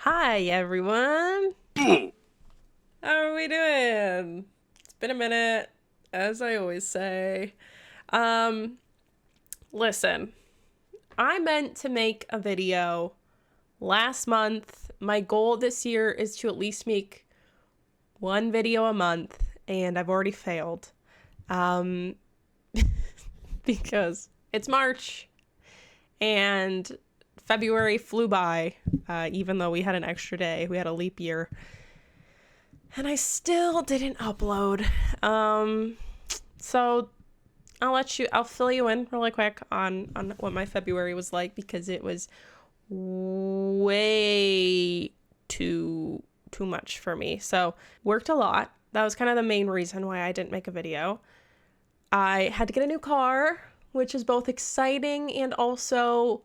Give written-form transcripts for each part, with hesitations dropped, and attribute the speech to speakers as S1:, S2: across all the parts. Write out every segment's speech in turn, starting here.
S1: Hi, everyone. How are we doing? It's been a minute, as I always say. Listen, I meant to make a video last month. My goal this year is to at least make one video a month, and I've already failed. Because it's March, and February flew by, even though we had an extra day. We had a leap year. And I still didn't upload. So I'll fill you in really quick on what my February was like, because it was way too much for me. So worked a lot. That was kind of the main reason why I didn't make a video. I had to get a new car, which is both exciting and also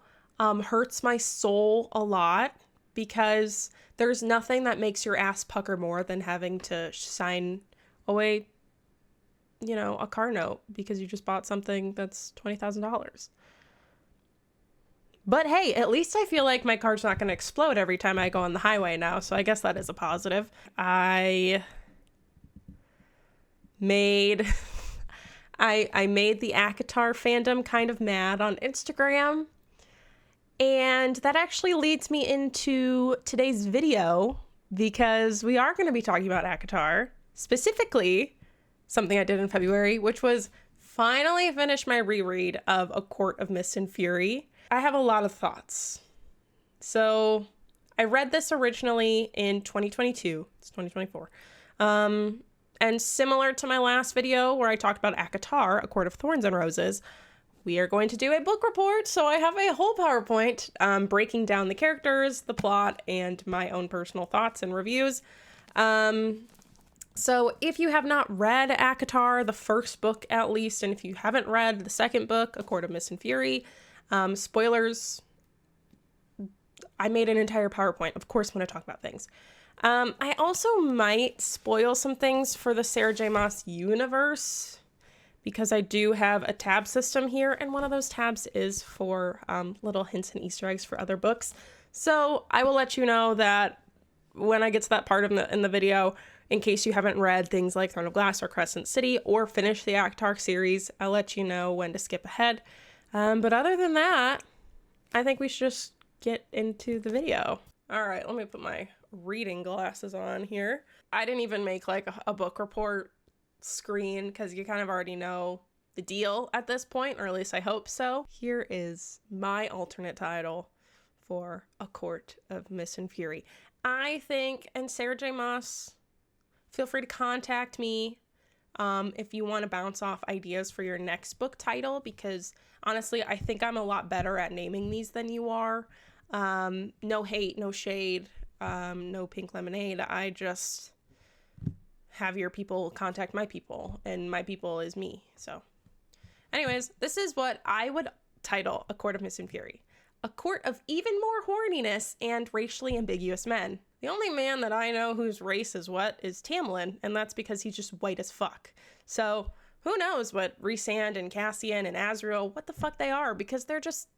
S1: hurts my soul a lot, because there's nothing that makes your ass pucker more than having to sign away, a car note because you just bought something that's $20,000. But hey, at least I feel like my car's not going to explode every time I go on the highway now, so I guess that is a positive. I made the ACOTAR fandom kind of mad on Instagram. And that actually leads me into today's video, because we are going to be talking about ACOTAR, specifically something I did in February, which was finally finish my reread of A Court of Mist and Fury. I have a lot of thoughts. So I read this originally in 2022. It's 2024. And similar to my last video where I talked about ACOTAR, A Court of Thorns and Roses, we are going to do a book report, so I have a whole PowerPoint breaking down the characters, the plot, and my own personal thoughts and reviews. So if you have not read ACOTAR, the first book at least, and if you haven't read the second book, A Court of Mist and Fury, spoilers, I made an entire PowerPoint, of course, when I talk about things. I also might spoil some things for the Sarah J. Maas universe, because I do have a tab system here, and one of those tabs is for little hints and Easter eggs for other books. So I will let you know that when I get to that part in the video, in case you haven't read things like Throne of Glass or Crescent City or finished the ACOTAR series, I'll let you know when to skip ahead. But other than that, I think we should just get into the video. All right, let me put my reading glasses on here. I didn't even make like a book report screen, because you kind of already know the deal at this point, or at least I hope so. Here is my alternate title for A Court of Mist and Fury. I think, and Sarah J. Maas, feel free to contact me if you want to bounce off ideas for your next book title, because honestly, I think I'm a lot better at naming these than you are. No hate, no shade, no pink lemonade. I just have your people contact my people, and my people is me. So anyways, this is what I would title A Court of Mist and Fury. A court of even more horniness and racially ambiguous men. The only man that I know whose race is what is Tamlin, and that's because he's just white as fuck. So who knows what Rhysand and Cassian and Azriel, what the fuck they are, because they're just,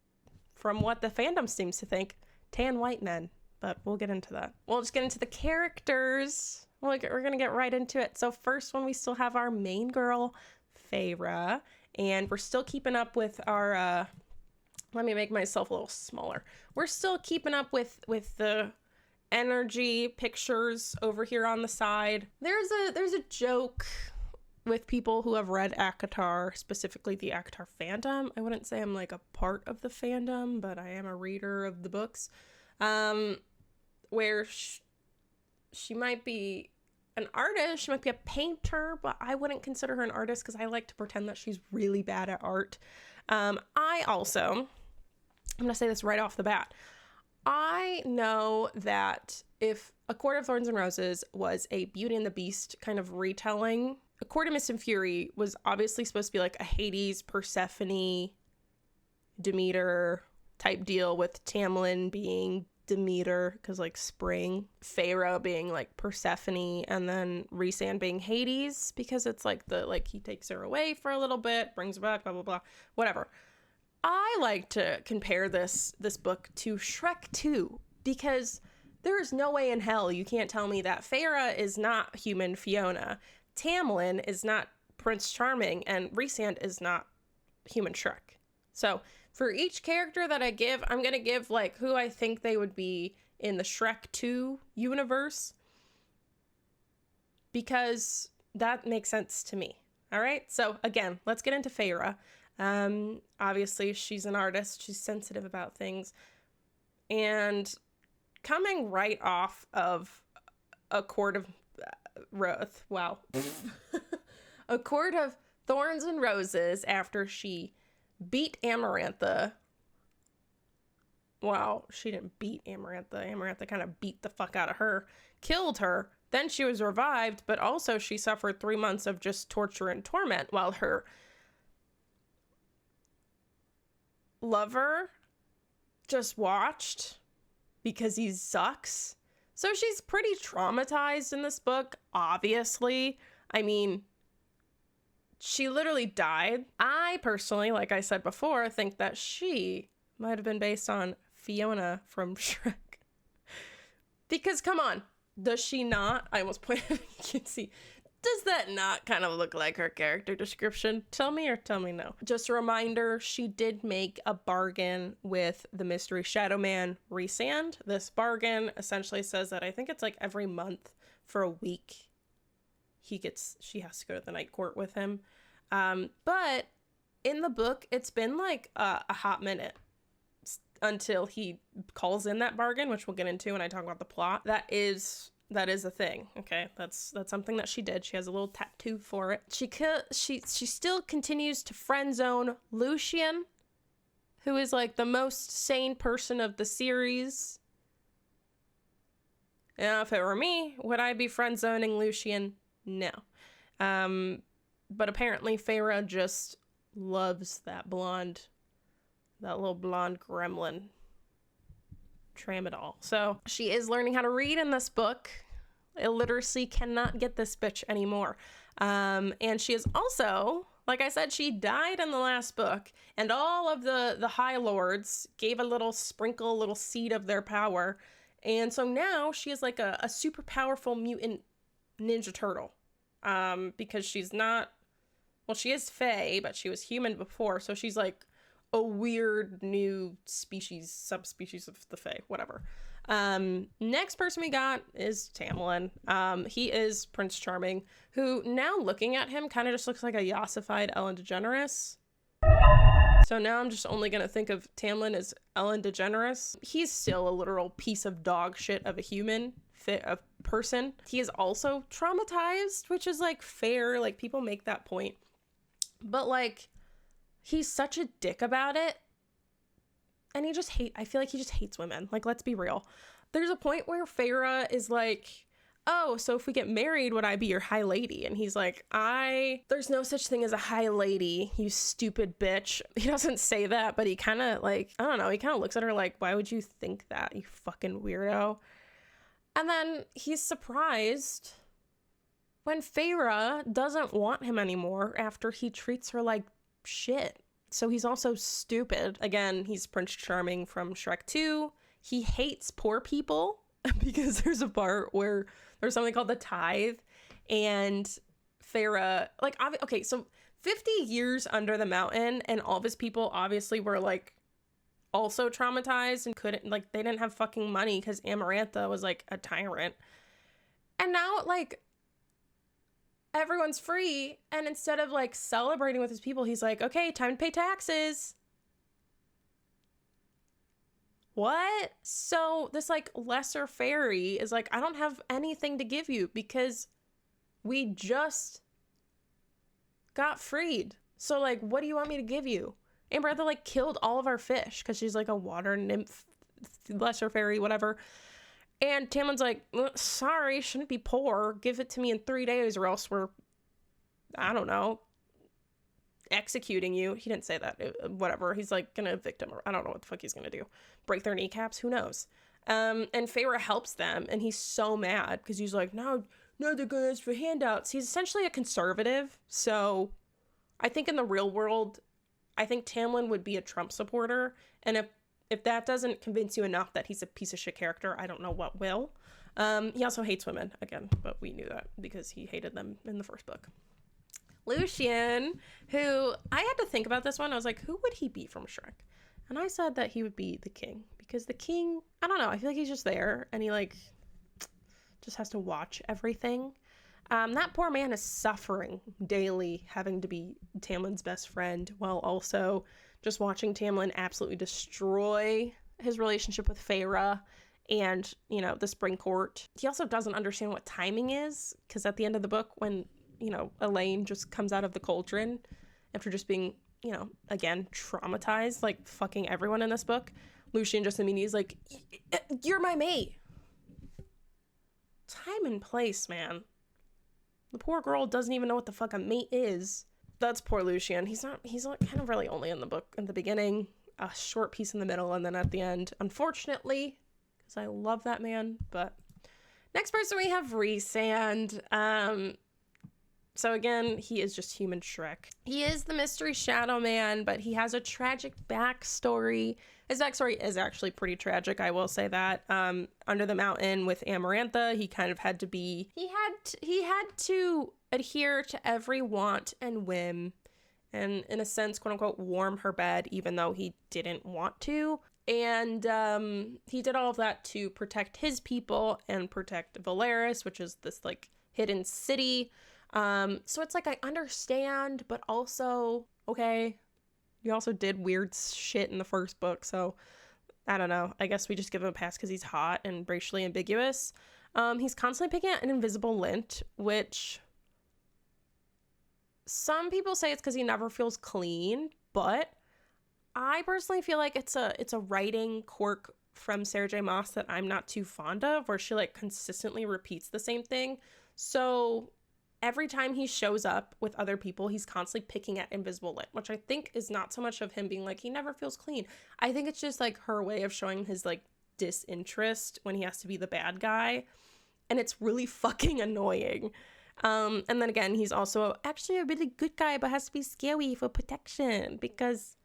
S1: from what the fandom seems to think, tan white men. But we'll get into that. We'll just get into the characters. We're going to get right into it. So first one, we still have our main girl, Feyre. And we're still keeping up with our, let me make myself a little smaller. We're still keeping up with the energy pictures over here on the side. There's a joke with people who have read ACOTAR, specifically the ACOTAR fandom. I wouldn't say I'm like a part of the fandom, but I am a reader of the books. Where she might be an artist, she might be a painter, but I wouldn't consider her an artist because I like to pretend that she's really bad at art. I'm going to say this right off the bat. I know that if A Court of Thorns and Roses was a Beauty and the Beast kind of retelling, A Court of Mist and Fury was obviously supposed to be like a Hades, Persephone, Demeter type deal, with Tamlin being Demeter, because like spring, Feyre being like Persephone, and then Rhysand being Hades, because it's like he takes her away for a little bit, brings her back, blah blah blah, whatever. I like to compare this book to Shrek 2, because There is no way in hell you can't tell me that Feyre is not human Fiona, Tamlin is not Prince Charming, and Rhysand is not human Shrek. So for each character that I give, I'm going to give like who I think they would be in the Shrek 2 universe, because that makes sense to me. All right. So again, let's get into Feyre. Obviously she's an artist. She's sensitive about things. And coming right off of A Court of A Court of Thorns and Roses, after she beat Amarantha. Wow, she didn't beat Amarantha. Amarantha kind of beat the fuck out of her, killed her. Then she was revived, but also she suffered 3 months of just torture and torment while her lover just watched because he sucks. So she's pretty traumatized in this book, obviously. I mean, she literally died. I personally, like I said before, think that she might have been based on Fiona from Shrek. Because, come on, does she not? I almost pointed, you can see. Does that not kind of look like her character description? Tell me or tell me no. Just a reminder, she did make a bargain with the mystery shadow man, Rhysand. This bargain essentially says that I think it's like every month for a week she has to go to the night court with him. But in the book, it's been like a hot minute until he calls in that bargain, which we'll get into when I talk about the plot. That is a thing. Okay, that's something that she did. She has a little tattoo for it. She still continues to friend zone Lucien, who is like the most sane person of the series. Now, if it were me, would I be friend zoning Lucien? No. But apparently Feyre just loves that little blonde gremlin. Tramadol. So she is learning how to read in this book. Illiteracy cannot get this bitch anymore. And she is also, like I said, she died in the last book, and all of the High Lords gave a little seed of their power. And so now she is like a super powerful mutant Ninja Turtle. Because she's not, well, she is Fae, but she was human before, so she's like a weird new subspecies of the Fae, whatever. Next person we got is Tamlin. He is Prince Charming, who now looking at him kind of just looks like a yassified Ellen DeGeneres. So now I'm just only going to think of Tamlin as Ellen DeGeneres. He's still a literal piece of dog shit of a person. He is also traumatized, which is like fair. Like people make that point. But like, he's such a dick about it. And I feel like he just hates women. Like, let's be real. There's a point where Feyre is like, oh, so if we get married, would I be your high lady? And he's like, there's no such thing as a high lady, you stupid bitch. He doesn't say that, but he kind of like, I don't know, he kind of looks at her like, why would you think that, you fucking weirdo? And then he's surprised when Feyre doesn't want him anymore after he treats her like shit. So he's also stupid. Again, he's Prince Charming from Shrek 2. He hates poor people because there's a part where there's something called the tithe, and Feyre, like, okay, so 50 years under the mountain, and all of his people obviously were like also traumatized and couldn't, like, they didn't have fucking money because Amarantha was like a tyrant. And now, like, everyone's free, and instead of like celebrating with his people, he's like, okay, time to pay taxes. What? So this like lesser fairy is like, I don't have anything to give you because we just got freed. So like, what do you want me to give you? Amarantha like killed all of our fish because she's like a water nymph, lesser fairy, whatever. And Tamlin's like, sorry, shouldn't be poor. Give it to me in 3 days or else we're, I don't know, executing you. He didn't say that. Whatever. He's like going to evict him. Or I don't know what the fuck he's going to do. Break their kneecaps? Who knows? And Feyre helps them. And he's so mad because he's like, no, they're going to ask for handouts. He's essentially a conservative. So I think in the real world, I think Tamlin would be a Trump supporter. And If that doesn't convince you enough that he's a piece of shit character, I don't know what will. He also hates women, again, but we knew that because he hated them in the first book. Lucian, who I had to think about this one. I was like, who would he be from Shrek? And I said that he would be the king, because the king, I don't know, I feel like he's just there and he like just has to watch everything. That poor man is suffering daily, having to be Tamlin's best friend, while also just watching Tamlin absolutely destroy his relationship with Feyre and, you know, the Spring Court. He also doesn't understand what timing is, because at the end of the book, when, you know, Elaine just comes out of the cauldron after just being, you know, again, traumatized, like fucking everyone in this book, Lucian just immediately is like, you're my mate. Time and place, man. The poor girl doesn't even know what the fuck a mate is. That's poor Lucian. He's like kind of really only in the book in the beginning, a short piece in the middle, and then at the end, unfortunately, because I love that man. But next person we have Rhysand. So again, he is just human Shrek. He is the mystery shadow man, but he has a tragic backstory. His backstory is actually pretty tragic, I will say that. Under the mountain with Amarantha, he kind of had to be, he had to adhere to every want and whim, and in a sense, quote unquote, warm her bed, even though he didn't want to. And he did all of that to protect his people and protect Valeris, which is this like hidden city. So it's like, I understand, but also, okay, you also did weird shit in the first book, so I don't know. I guess we just give him a pass because he's hot and racially ambiguous. He's constantly picking at an invisible lint, which some people say it's because he never feels clean, but I personally feel like it's a writing quirk from Sarah J. Maas that I'm not too fond of, where she like consistently repeats the same thing. So every time he shows up with other people, he's constantly picking at invisible lint, which I think is not so much of him being like, he never feels clean. I think it's just like her way of showing his like disinterest when he has to be the bad guy. And it's really fucking annoying. And then again, he's also actually a really good guy, but has to be scary for protection because,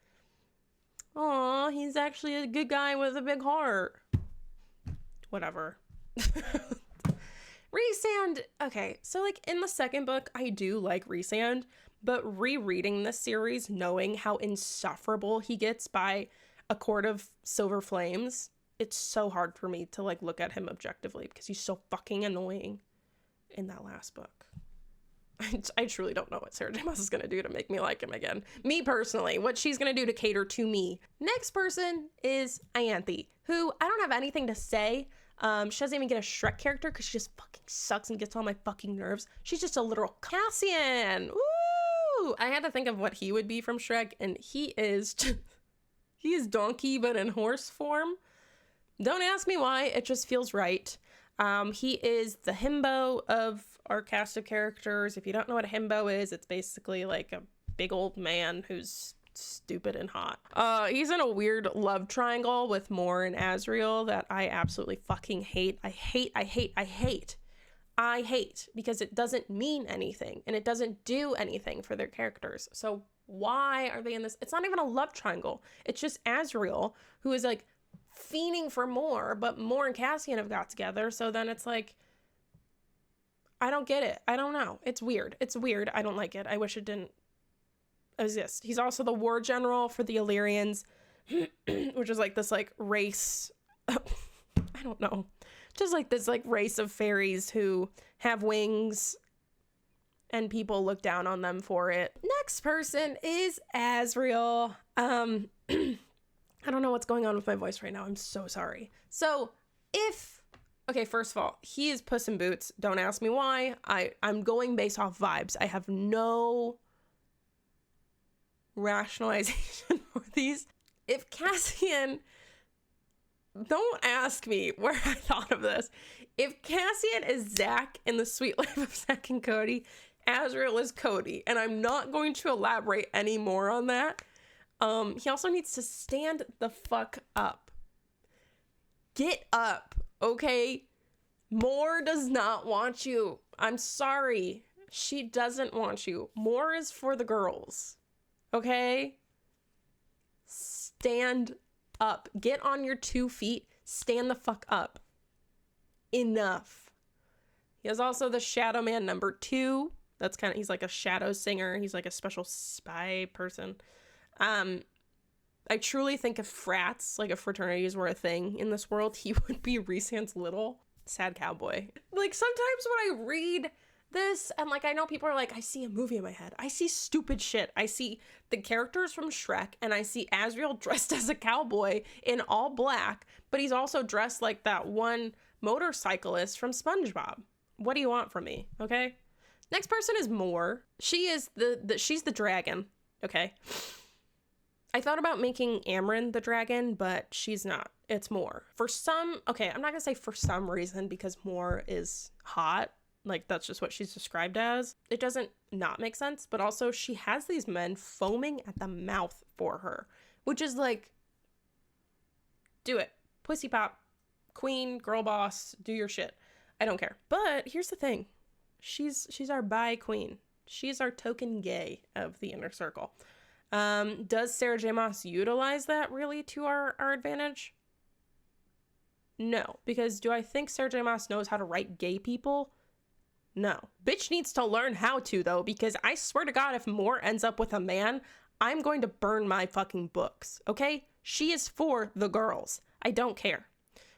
S1: oh, he's actually a good guy with a big heart. Whatever. Rhysand, okay, so like in the second book, I do like Rhysand, but rereading this series, knowing how insufferable he gets by A Court of Silver Flames, it's so hard for me to like look at him objectively because he's so fucking annoying in that last book. I truly don't know what Sarah J. Maas is going to do to make me like him again. Me personally, what she's going to do to cater to me. Next person is Ianthe, who I don't have anything to say. She doesn't even get a Shrek character because she just fucking sucks and gets on my fucking nerves. She's just a literal Cassian. Woo! I had to think of what he would be from Shrek, and he is donkey, but in horse form. Don't ask me why, it just feels right. He is the himbo of our cast of characters. If you don't know what a himbo is, it's basically like a big old man who's stupid and hot. He's in a weird love triangle with Mor and Asriel that I absolutely fucking hate. I hate because it doesn't mean anything and it doesn't do anything for their characters. So why are they in this? It's not even a love triangle. It's just Asriel, who is like fiending for Mor, but Mor and Cassian have got together. So then it's like, I don't get it. I don't know. It's weird. I don't like it. I wish it didn't exist. He's also the war general for the Illyrians, which is like this like race, I don't know, just like this like race of fairies who have wings and people look down on them for it. Next person is Asriel. I don't know what's going on with my voice right now. I'm so sorry. So okay, first of all, he is Puss in Boots. Don't ask me why. I'm going based off vibes. I have no rationalization for these. If Cassian, don't ask me where I thought of this. If Cassian is Zach in The Sweet Life of Zack and Cody, Asriel is Cody, and I'm not going to elaborate any more on that. He also needs to stand the fuck up. Get up, okay? Mor does not want you. I'm sorry. She doesn't want you. Mor is for the girls. Okay? Stand up. Get on your 2 feet. Stand the fuck up. Enough. He has also the Shadow Man number 2. That's kind of, he's like a shadow singer. He's like a special spy person. I truly think if frats, like if fraternities were a thing in this world, he would be Rhysand's little sad cowboy. Like sometimes when I read this and like I know people are like, I see a movie in my head. I see stupid shit. I see the characters from Shrek and I see Asriel dressed as a cowboy in all black, but he's also dressed like that one motorcyclist from SpongeBob. What do you want from me? Okay. Next person is Moore. She is she's the dragon. Okay. I thought about making Amryn the dragon, but she's not. It's Moore. Okay, I'm not gonna say for some reason because Moore is hot. Like that's just what she's described as. It doesn't not make sense, but also she has these men foaming at the mouth for her, which is like, do it. Pussy pop, queen, girl boss, do your shit. I don't care. But here's the thing. She's our bi queen. She's our token gay of the inner circle. Does Sarah J. Maas utilize that really to our advantage? No, because do I think Sarah J. Maas knows how to write gay people? No. Bitch needs to learn how to, though, because I swear to God, if Moore ends up with a man, I'm going to burn my fucking books, okay? She is for the girls. I don't care.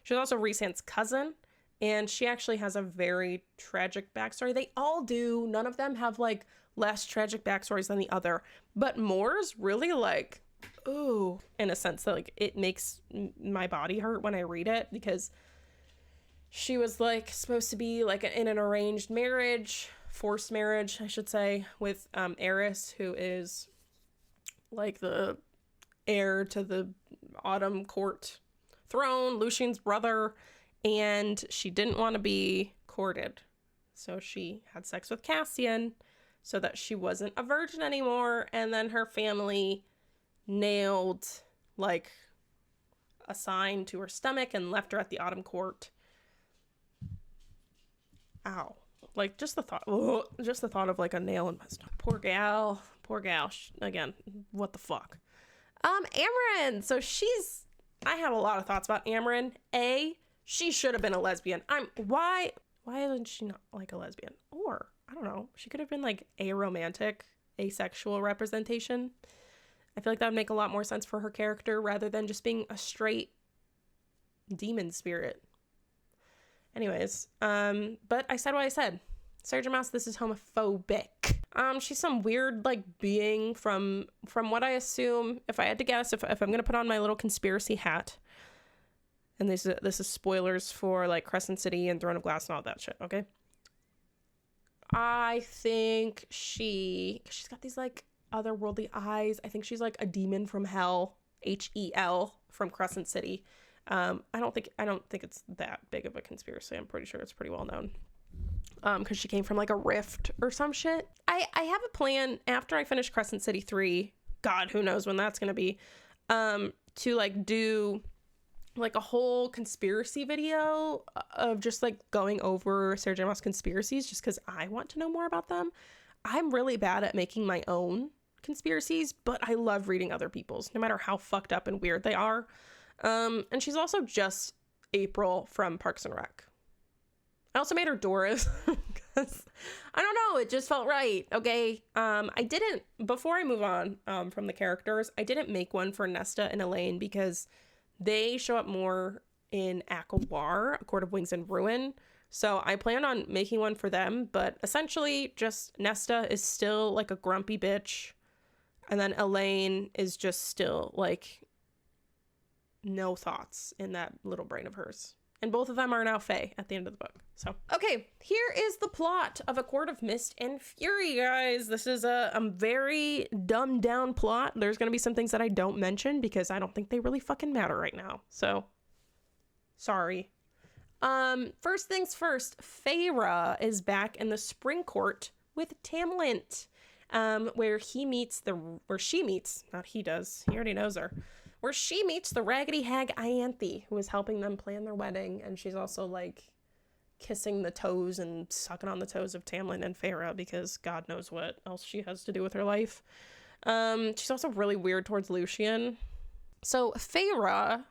S1: She's also Rhysand's cousin, and she actually has a very tragic backstory. They all do. None of them have, like, less tragic backstories than the other. But Moore's really, like, ooh, in a sense that, like, it makes my body hurt when I read it, because she was, like, supposed to be, like, in an arranged marriage, forced marriage, I should say, with Eris, who is, like, the heir to the Autumn Court throne, Lucien's brother, and she didn't want to be courted. So she had sex with Cassian so that she wasn't a virgin anymore, and then her family nailed, like, a sign to her stomach and left her at the Autumn Court. Ow. Like, just the thought of, like, a nail in my stomach. Poor gal. Again, what the fuck. Amryn. So I have a lot of thoughts about Amryn. She should have been a lesbian. Why isn't she not, like, a lesbian? Or, I don't know, she could have been, like, aromantic, asexual representation. I feel like that would make a lot more sense for her character rather than just being a straight demon spirit. Anyways, but I said what I said. Sarah J. Maas, this is homophobic. She's some weird, like, being from what I assume, if I had to guess, if I'm gonna put on my little conspiracy hat, and this is spoilers for, like, Crescent City and Throne of Glass and all that shit, okay? I think she's got these, like, otherworldly eyes. I think she's, like, a demon from hell, Hel, from Crescent City. I don't think it's that big of a conspiracy. I'm pretty sure it's pretty well known. Because she came from, like, a rift or some shit. I have a plan after I finish Crescent City 3, God, who knows when that's gonna be, to, like, do, like, a whole conspiracy video of just, like, going over Sarah J. Maas conspiracies just because I want to know more about them. I'm really bad at making my own conspiracies, but I love reading other people's, no matter how fucked up and weird they are. And she's also just April from Parks and Rec. I also made her Doris because I don't know, it just felt right. Okay. Before I move on from the characters, I didn't make one for Nesta and Elaine because they show up more in ACOMAF, A Court of Wings and Ruin. So I plan on making one for them, but essentially just Nesta is still, like, a grumpy bitch. And then Elaine is just still, like, no thoughts in that little brain of hers. And both of them are now Fae at the end of the book. So, okay, here is the plot of A Court of Mist and Fury, guys. This is a very dumbed down plot. There's going to be some things that I don't mention because I don't think they really fucking matter right now. So, sorry. First things first, Feyre is back in the Spring Court with Tamlin, where she meets, not he does, he already knows her, where she meets the raggedy hag Ianthe, who is helping them plan their wedding, and she's also, like, kissing the toes and sucking on the toes of Tamlin and Feyre because God knows what else she has to do with her life. She's also really weird towards Lucien. So Feyre,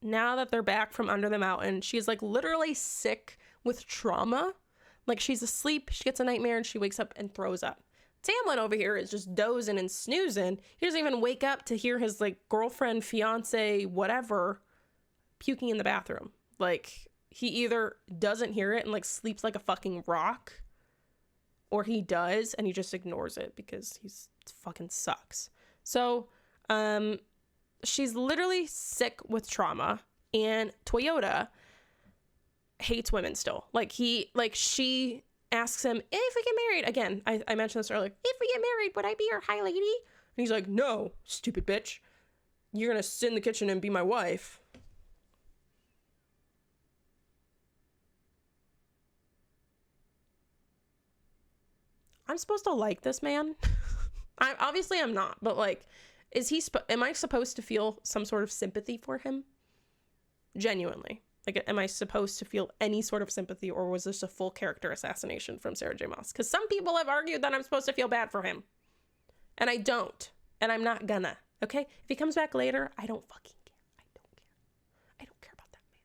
S1: now that they're back from under the mountain, she's like literally sick with trauma. Like she's asleep, she gets a nightmare, and she wakes up and throws up. Tamlin over here is just dozing and snoozing. He doesn't even wake up to hear his like girlfriend, fiance, whatever, puking in the bathroom. Like he either doesn't hear it and like sleeps like a fucking rock, or he does and he just ignores it because he's fucking sucks. So, she's literally sick with trauma, and Toyota hates women still. Like she asks him, if we get married, again, I mentioned this earlier, if we get married, would I be your high lady? And he's like, no, stupid bitch. You're gonna sit in the kitchen and be my wife. I'm supposed to like this man. I'm not, but like, am I supposed to feel some sort of sympathy for him? Genuinely. Like, am I supposed to feel any sort of sympathy, or was this a full character assassination from Sarah J. Maas? Because some people have argued that I'm supposed to feel bad for him. And I don't. And I'm not gonna. Okay? If he comes back later, I don't fucking care. I don't care. I don't care about that man.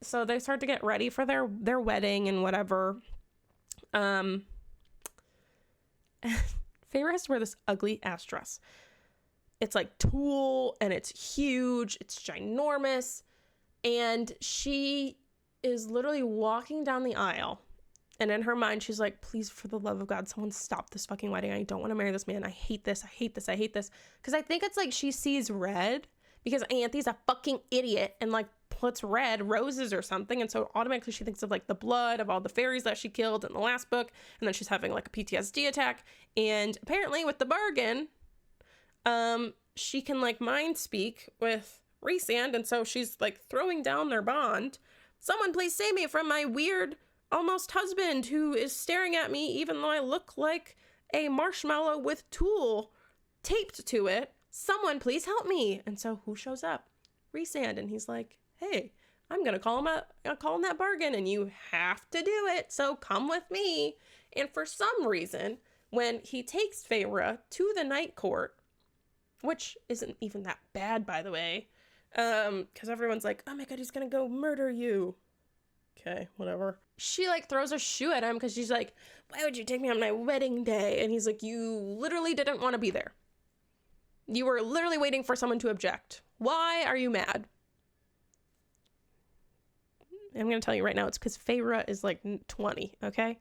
S1: So they start to get ready for their wedding and whatever. Feyre has to wear this ugly ass dress. It's like tulle, and it's huge. It's ginormous. And she is literally walking down the aisle, and in her mind she's like, please, for the love of God, someone stop this fucking wedding. I don't want to marry this man. I hate this. I hate this. I hate this. Because I think it's like she sees red because Anthe's a fucking idiot and like puts red roses or something, and so automatically she thinks of like the blood of all the fairies that she killed in the last book, and then she's having like a PTSD attack. And apparently with the bargain, she can like mind speak with Rhysand, and so she's like throwing down their bond. Someone please save me from my weird almost husband who is staring at me even though I look like a marshmallow with tulle taped to it. Someone please help me. And so who shows up? Rhysand, and he's like, hey, I'm gonna call him that bargain, and you have to do it, so come with me. And for some reason, when he takes Feyre to the night court, which isn't even that bad, by the way, because everyone's like, oh my god, he's gonna go murder you. Okay, whatever. She like throws a shoe at him because she's like, why would you take me on my wedding day? And he's like, you literally didn't want to be there. You were literally waiting for someone to object. Why are you mad? I'm gonna tell you right now, it's because Feyre is like 20, okay?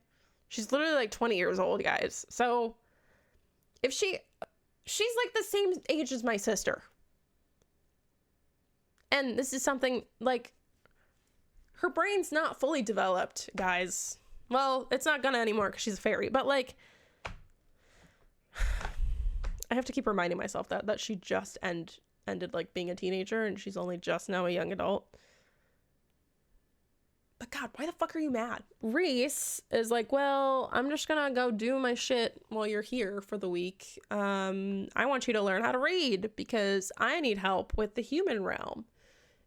S1: She's literally like 20 years old, guys. So if she's like the same age as my sister. And this is something, like, her brain's not fully developed, guys. Well, it's not gonna anymore because she's a fairy, but, like, I have to keep reminding myself that she just ended, like, being a teenager, and she's only just now a young adult. But God, why the fuck are you mad? Rhys is like, well, I'm just gonna go do my shit while you're here for the week. I want you to learn how to read because I need help with the human realm.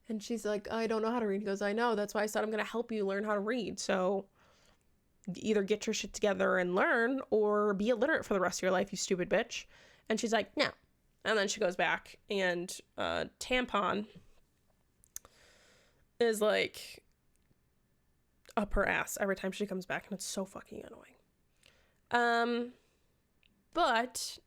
S1: And she's like, I don't know how to read. He goes, I know. That's why I said I'm gonna help you learn how to read. So either get your shit together and learn, or be illiterate for the rest of your life, you stupid bitch. And she's like, no. And then she goes back, and Tampon is like up her ass every time she comes back, and it's so fucking annoying. But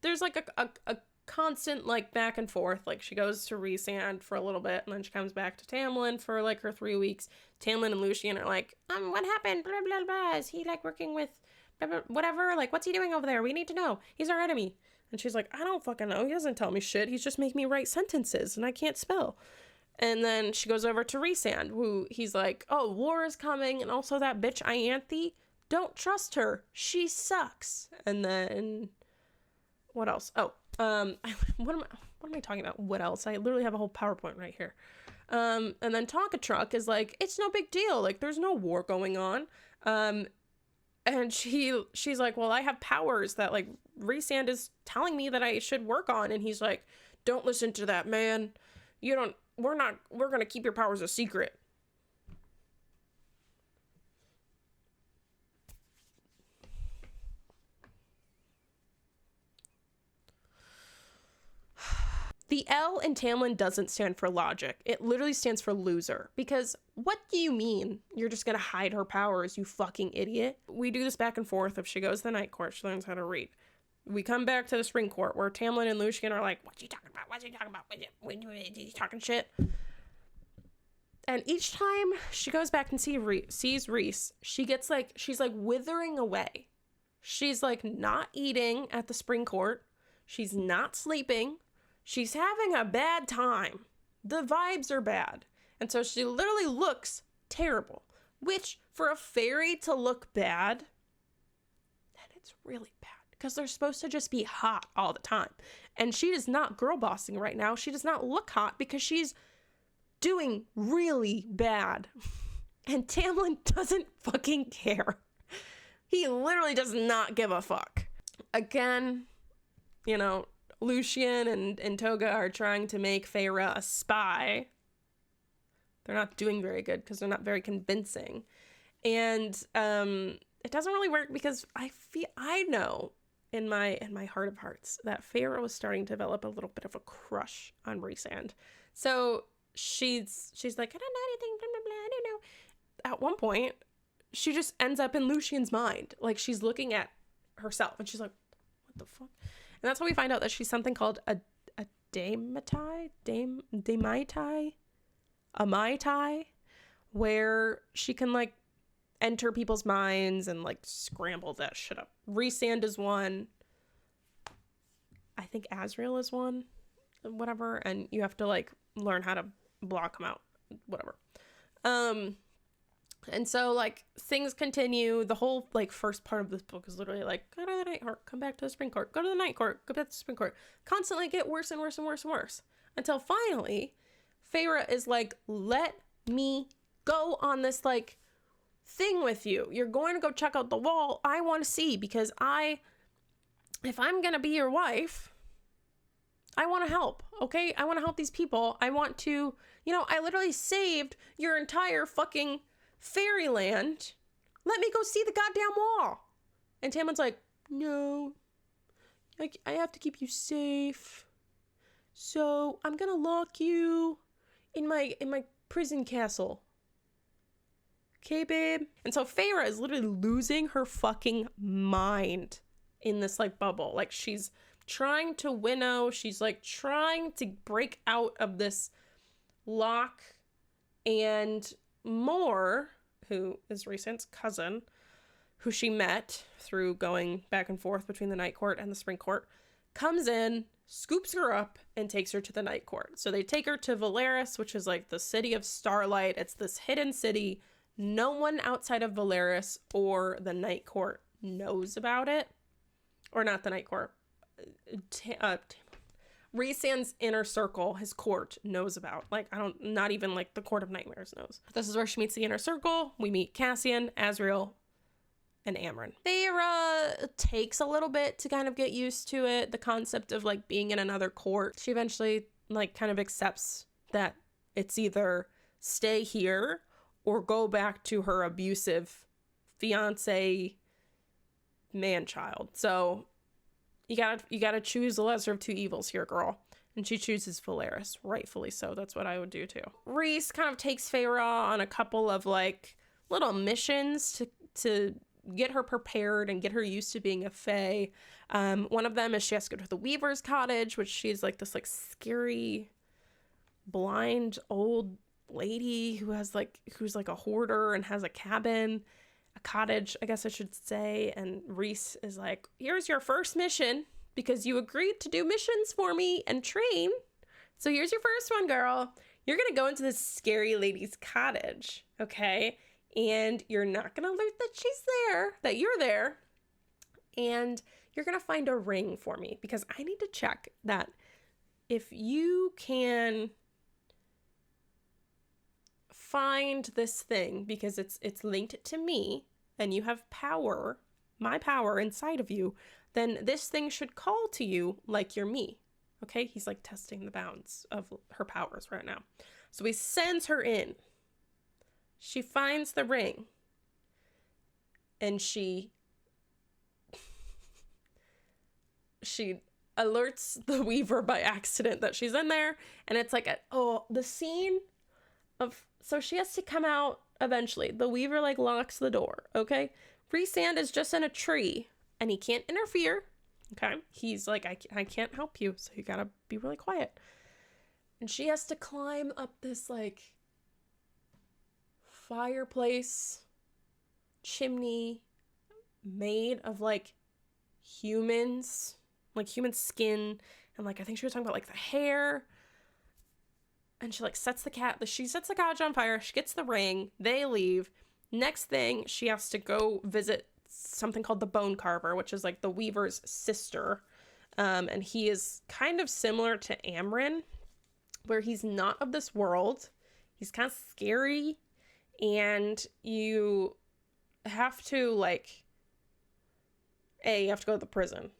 S1: there's like a constant like back and forth. Like she goes to Rhysand for a little bit, and then she comes back to Tamlin for like her 3 weeks. Tamlin and Lucien are like, what happened? Blah blah blah. Is he like working with blah, blah, whatever? Like, what's he doing over there? We need to know. He's our enemy. And she's like, I don't fucking know. He doesn't tell me shit. He's just making me write sentences, and I can't spell. And then she goes over to Rhysand, who he's like, oh, war is coming, and also that bitch Ianthe, don't trust her. She sucks. And then what else? Oh, what am I talking about? What else? I literally have a whole PowerPoint right here. And then Tonka Truck is like, it's no big deal. Like, there's no war going on. And she's like, well, I have powers that like Rhysand is telling me that I should work on. And he's like, don't listen to that man. We're going to keep your powers a secret. The L in Tamlin doesn't stand for logic. It literally stands for loser. Because what do you mean you're just going to hide her powers, you fucking idiot? We do this back and forth. If she goes to the Night Court, she learns how to read. We come back to the Spring Court where Tamlin and Lucian are like, what's he talking about? What's he talking about? He's talking shit. And each time she goes back and sees Rhys, she's like withering away. She's like not eating at the Spring Court. She's not sleeping. She's having a bad time. The vibes are bad. And so she literally looks terrible, which for a fairy to look bad, then it's really bad because they're supposed to just be hot all the time. And she is not girl bossing right now. She does not look hot because she's doing really bad. And Tamlin doesn't fucking care. He literally does not give a fuck. Again, you know, Lucian and Toga are trying to make Feyre a spy. They're not doing very good because they're not very convincing. And it doesn't really work because I know in my heart of hearts that Feyre was starting to develop a little bit of a crush on Rhysand. So she's like, I don't know anything, blah, blah, blah, I don't know. At one point, she just ends up in Lucian's mind. Like, she's looking at herself and she's like, what the fuck? And that's how we find out that she's something called a Damaitai, a Mai Tai, where she can like enter people's minds and like scramble that shit up. Rhysand is one. I think Azriel is one. Whatever. And you have to like learn how to block them out. Whatever. And so, like, things continue. The whole, like, first part of this book is literally, like, go to the Night Court, come back to the Spring Court, go to the Night Court, go back to the Spring Court. Constantly get worse and worse and worse and worse. Until finally, Feyre is like, let me go on this, like, thing with you. You're going to go check out the wall. I want to see, because if I'm going to be your wife, I want to help, okay? I want to help these people. I want to, I literally saved your entire fucking fairyland. Let me go see the goddamn wall. And Tamlin's like, no, I have to keep you safe. So I'm gonna lock you in my prison castle. Okay, babe? And so Feyre is literally losing her fucking mind in this like bubble. Like, she's trying to winnow. She's like trying to break out of this lock. And Moore, who is Rhysand's cousin, who she met through going back and forth between the Night Court and the Spring Court, comes in, scoops her up, and takes her to the Night Court. So they take her to Velaris, which is like the city of Starlight. It's this hidden city. No one outside of Velaris or the Night Court knows about it. Or not the Night Court. Rhysand's inner circle, his court, knows about. Like, not even like the Court of Nightmares knows. This is where she meets the inner circle. We meet Cassian, Azriel, and Amren. Feyre takes a little bit to kind of get used to it, the concept of like being in another court. She eventually like kind of accepts that it's either stay here or go back to her abusive fiance man-child. So you gotta choose the lesser of two evils here, girl. And she chooses Velaris, rightfully so. That's what I would do too. Rhys kind of takes Feyre on a couple of like little missions to get her prepared and get her used to being a fae. One of them is she has to go to the Weaver's cottage, which she's like this like scary blind old lady who's like a hoarder and has a cottage, I guess I should say. And Rhys is like, here's your first mission, because you agreed to do missions for me and train. So here's your first one, girl. You're gonna go into this scary lady's cottage, okay? And you're not gonna alert that she's there, that you're there. And you're gonna find a ring for me, because I need to check that if you can find this thing, because it's linked to me and you have power, my power inside of you, then this thing should call to you like you're me. Okay? He's like testing the bounds of her powers right now. So he sends her in. She finds the ring. And she alerts the Weaver by accident that she's in there. And it's like, the scene of, so she has to come out eventually. The Weaver like locks the door, okay? Rhysand is just in a tree and he can't interfere, okay? He's like, I can't help you, so you gotta be really quiet. And she has to climb up this like fireplace chimney made of like humans, like human skin, and like I think she was talking about like the hair. And she like sets the couch on fire. She gets the ring. They leave. Next thing, she has to go visit something called the Bone Carver, which is like the Weaver's sister. And he is kind of similar to Amren, where he's not of this world. He's kind of scary. And you have to like, you have to go to the prison.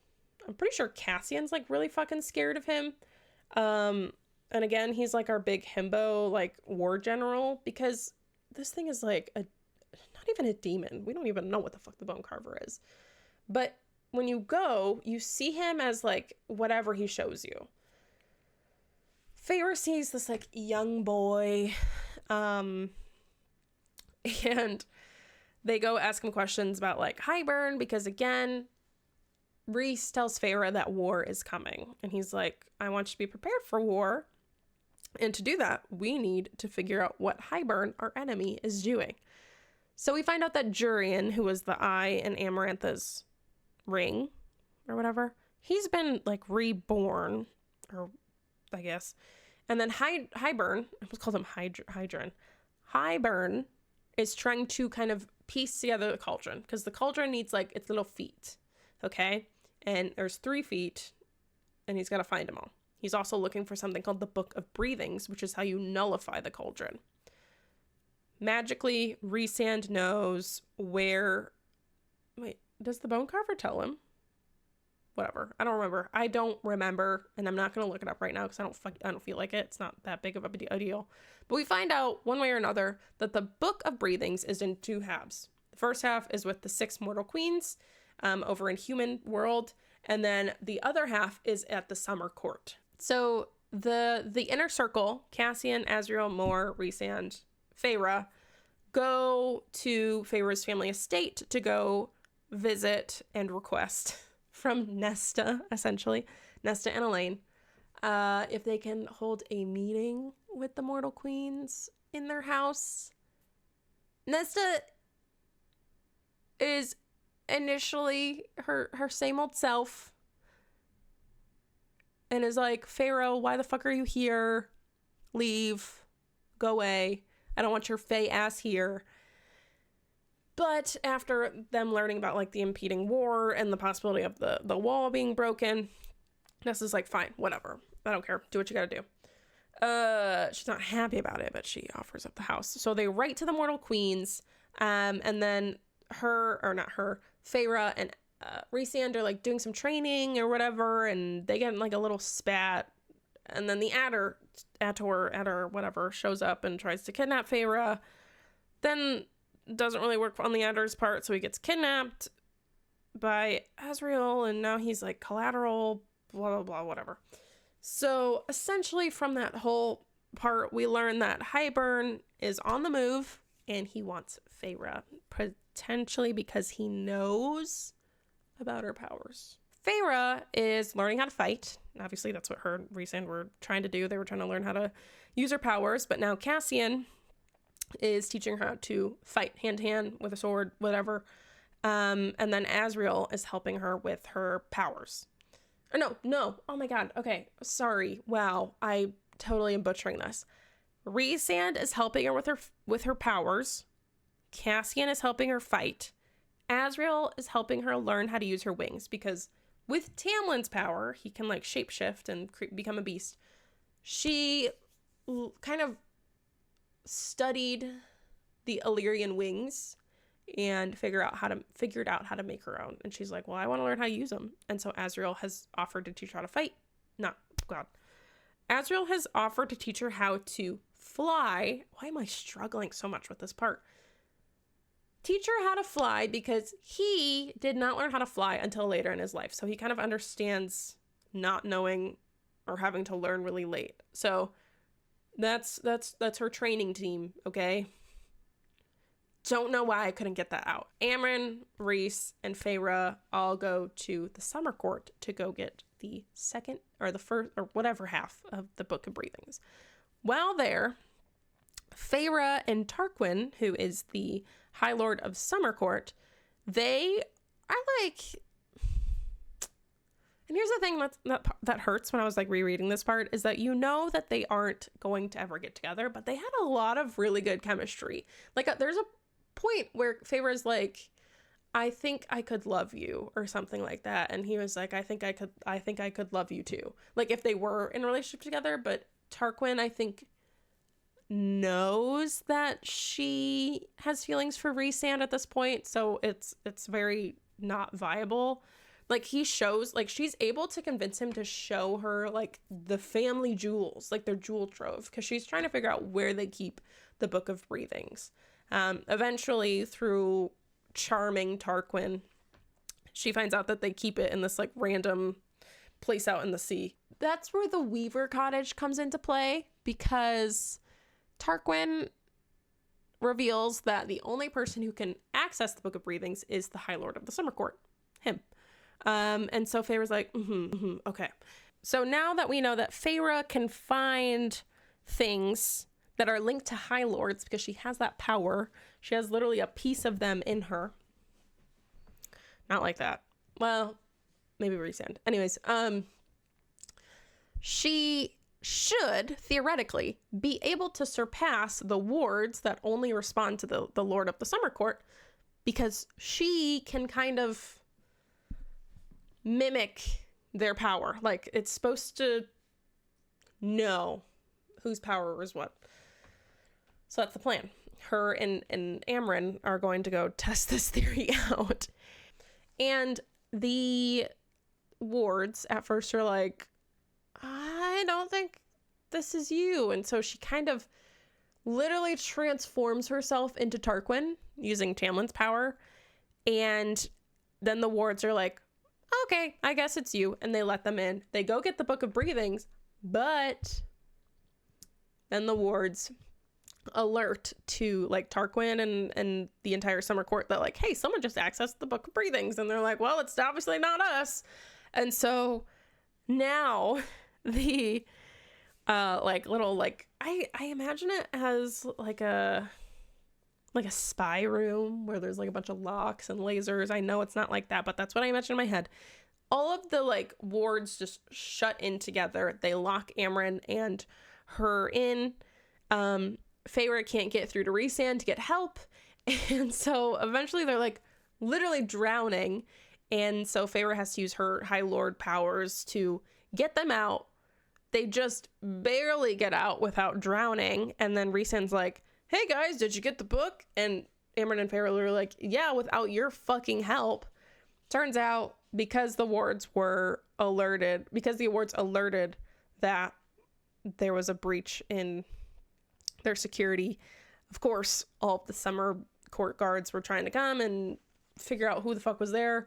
S1: I'm pretty sure Cassian's like really fucking scared of him. And again, he's like our big himbo, like war general, because this thing is like not even a demon. We don't even know what the fuck the Bone Carver is. But when you go, you see him as like whatever he shows you. Feyre sees this like young boy, and they go ask him questions about like Hybern, because again, Rhys tells Feyre that war is coming. And he's like, I want you to be prepared for war. And to do that, we need to figure out what Hybern, our enemy, is doing. So we find out that Jurian, who was the eye in Amarantha's ring, or whatever, he's been, like, reborn, or, I guess. And then Hybern, I almost called him Hydron. Hybern is trying to kind of piece together the cauldron, because the cauldron needs, like, its little feet, okay? And there's 3 feet, and he's got to find them all. He's also looking for something called the Book of Breathings, which is how you nullify the cauldron. Magically, Rhysand knows where... Wait, does the Bone Carver tell him? Whatever. I don't remember, and I'm not going to look it up right now because I don't feel like it. It's not that big of a deal. But we find out, one way or another, that the Book of Breathings is in 2 halves. The first half is with the 6 mortal queens over in human world, and then the other half is at the summer court. So the inner circle, Cassian, Azriel, Mor, Rhysand, Feyre, go to Feyre's family estate to go visit and request from Nesta, essentially, Nesta and Elaine, if they can hold a meeting with the mortal queens in their house. Nesta is initially her same old self, and is like, Feyre, why the fuck are you here? Leave. Go away. I don't want your fey ass here. But after them learning about like the impeding war and the possibility of the wall being broken, Nesta's like, fine, whatever. I don't care. Do what you gotta do. She's not happy about it, but she offers up the house. So they write to the mortal queens, and then Feyre and Rhysand are like doing some training or whatever, and they get in like a little spat, and then the Attor, whatever, shows up and tries to kidnap Feyre. Then doesn't really work on the Attor's part, so he gets kidnapped by Azriel, and now he's like collateral, blah blah blah, whatever. So essentially from that whole part, we learn that Hybern is on the move, and he wants Feyre, potentially because he knows about her powers. Feyre is learning how to fight. Obviously, that's what her and Rhysand were trying to do. They were trying to learn how to use her powers, but now Cassian is teaching her how to fight hand-to-hand with a sword, whatever. And then Azriel is helping her with her powers. Or no. Oh my god. Okay. Sorry. Wow. I totally am butchering this. Rhysand is helping her with her powers. Cassian is helping her fight. Azriel is helping her learn how to use her wings, because with Tamlin's power, he can like shapeshift and become a beast. She kind of studied the Illyrian wings and figured out how to make her own. And she's like, well, I want to learn how to use them. And so Azriel has offered to teach her how to fight. Azriel has offered to teach her how to fly. Why am I struggling so much with this part? Teach her how to fly, because he did not learn how to fly until later in his life. So he kind of understands not knowing or having to learn really late. So that's her training team, okay? Don't know why I couldn't get that out. Amren, Rhys, and Feyre all go to the summer court to go get the second or the first or whatever half of the Book of Breathings. While there, Feyre and Tarquin, who is the High Lord of Summer Court, they are like... And here's the thing that hurts when I was like rereading this part, is that you know that they aren't going to ever get together, but they had a lot of really good chemistry. Like there's a point where Feyre's like, I think I could love you, or something like that, and he was like, I think I could love you too. Like if they were in a relationship together, but Tarquin, I think, knows that she has feelings for Rhysand at this point, so it's very not viable. Like he shows, like she's able to convince him to show her like the family jewels, like their jewel trove, because she's trying to figure out where they keep the Book of Breathings. Eventually, through charming Tarquin, she finds out that they keep it in this like random place out in the sea. That's where the Weaver Cottage comes into play, because Tarquin reveals that the only person who can access the Book of Breathings is the High Lord of the Summer Court, him. And so Feyre's like, okay. So now that we know that Feyre can find things that are linked to High Lords, because she has that power, she has literally a piece of them in her. Not like that. Well, maybe Rhysand. Anyways, she should, theoretically, be able to surpass the wards that only respond to the Lord of the Summer Court, because she can kind of mimic their power. Like, it's supposed to know whose power is what. So that's the plan. Her and Amren are going to go test this theory out. And the wards at first are like, I don't think this is you. And so she kind of literally transforms herself into Tarquin using Tamlin's power. And then the wards are like, okay, I guess it's you. And they let them in. They go get the Book of Breathings, but then the wards alert to like Tarquin and the entire Summer Court that like, hey, someone just accessed the Book of Breathings. And they're like, well, it's obviously not us. And so now the like little like I imagine it as like a spy room where there's like a bunch of locks and lasers. I know it's not like that, but that's what I imagine in my head. All of the like wards just shut in together. They lock Amren and her in. Feyre can't get through to Rhysand to get help. And so eventually they're like literally drowning. And so Feyre has to use her High Lord powers to get them out. They just barely get out without drowning. And then Rhysand's like, hey guys, did you get the book? And Amren and Feyre are like, yeah, without your fucking help. Turns out because the wards alerted that there was a breach in their security, of course, all of the Summer Court guards were trying to come and figure out who the fuck was there.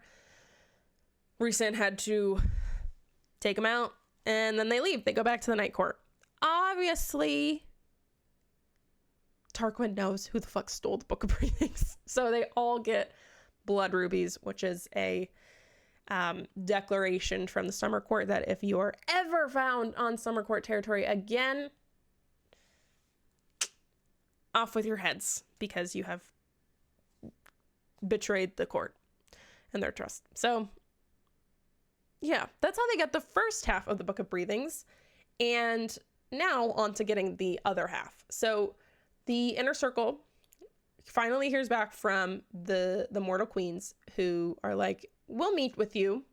S1: Rhysand had to take them out, and then they leave. They go back to the Night Court. Obviously, Tarquin knows who the fuck stole the Book of Breathings. So they all get blood rubies, which is a declaration from the Summer Court that if you are ever found on Summer Court territory again, off with your heads, because you have betrayed the court and their trust. So yeah, that's how they get the first half of the Book of Breathings. And now on to getting the other half. So the Inner Circle finally hears back from the Mortal Queens, who are like, we'll meet with you,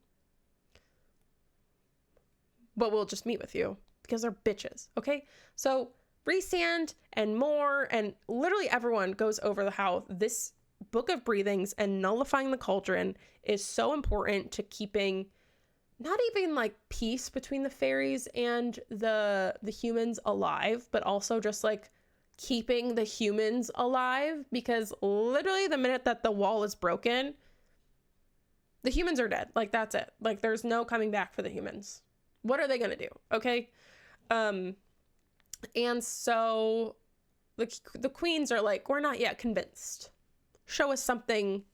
S1: but we'll just meet with you because they're bitches. Okay. So Rhysand and Mor and literally everyone goes over how this Book of Breathings and nullifying the cauldron is so important to keeping not even like peace between the fairies and the humans alive, but also just like keeping the humans alive, because literally the minute that the wall is broken, the humans are dead. Like, that's it. Like, there's no coming back for the humans. What are they gonna do? Okay. And so the queens are like, we're not yet convinced. Show us something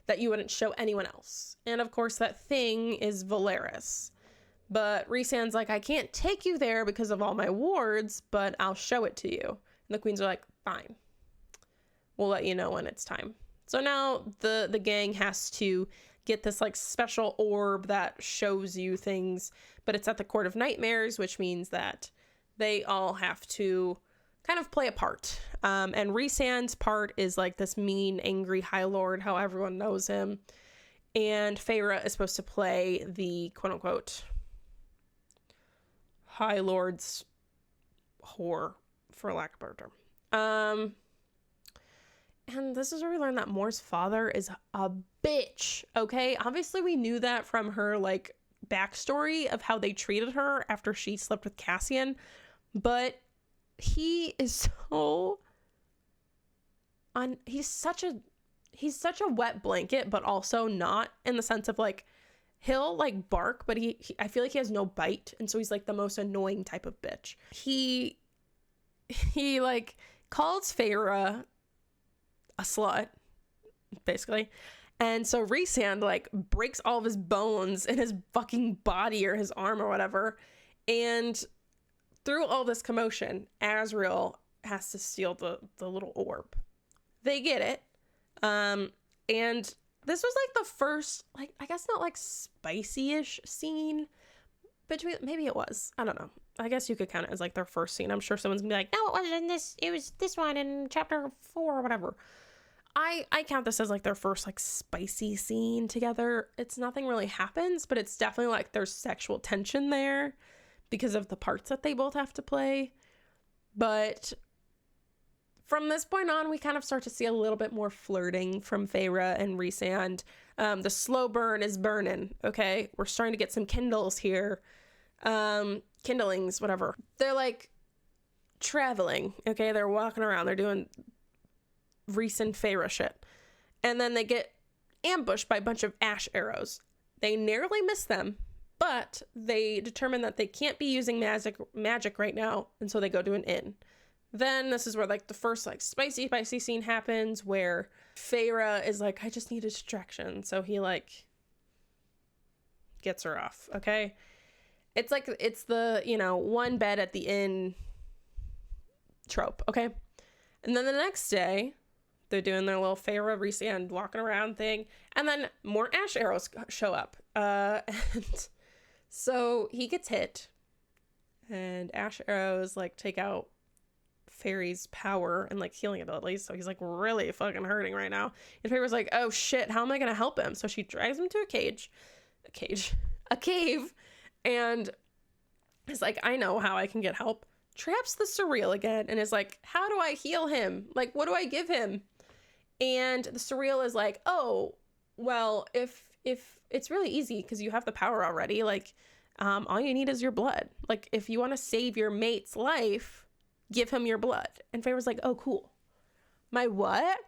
S1: that you wouldn't show anyone else. And of course, that thing is Valeris. But Rhysand's like, I can't take you there because of all my wards, but I'll show it to you. And the queens are like, fine. We'll let you know when it's time. So now the gang has to get this like special orb that shows you things, but it's at the Court of Nightmares, which means that they all have to kind of play a part. And Rhysand's part is like this mean, angry High Lord, how everyone knows him. And Feyre is supposed to play the quote-unquote High Lord's whore, for lack of a better term. And this is where we learn that Mor's father is a bitch, okay? Obviously, we knew that from her, like, backstory of how they treated her after she slept with Cassian. But he is so... He's such a wet blanket, but also not, in the sense of, like, he'll, like, bark, but I feel like he has no bite. And so he's, like, the most annoying type of bitch. He like, calls Feyre a slut, basically. And so Rhysand, like, breaks all of his bones in his fucking body or his arm or whatever. And through all this commotion, Asriel has to steal the little orb. They get it. And this was, like, the first, like, I guess not, like, spicy-ish scene between, maybe it was. I don't know. I guess you could count it as, like, their first scene. I'm sure someone's gonna be like, no, it wasn't this. It was this one in chapter 4 or whatever. I count this as, like, their first, like, spicy scene together. It's nothing really happens, but it's definitely, like, there's sexual tension there because of the parts that they both have to play. But from this point on, we kind of start to see a little bit more flirting from Feyre and Rhysand. The slow burn is burning, okay? We're starting to get some kindles here. Kindlings, whatever. They're, like, traveling, okay? They're walking around. They're doing Rhys and Feyre shit. And then they get ambushed by a bunch of ash arrows. They narrowly miss them, but they determine that they can't be using magic right now, and so they go to an inn. Then this is where, like, the first, like, spicy scene happens, where Feyre is like, I just need a distraction. So he, like, gets her off, okay? It's like, it's the, you know, one bed at the inn trope, okay? And then the next day, they're doing their little Feyre, Rhysand walking around thing, and then more ash arrows show up. And so he gets hit, and ash arrows, like, take out Fairy's power and, like, healing abilities, so he's, like, really fucking hurting right now. And Feyre's like, oh shit, how am I gonna help him? So she drags him to a cave, and is like, I know how I can get help. Traps the Surreal again and is like, how do I heal him? Like, what do I give him? And the Surreal is like, oh, well, if it's really easy because you have the power already, like, all you need is your blood. Like, if you want to save your mate's life, give him your blood. And Feyre's like, oh, cool. My what?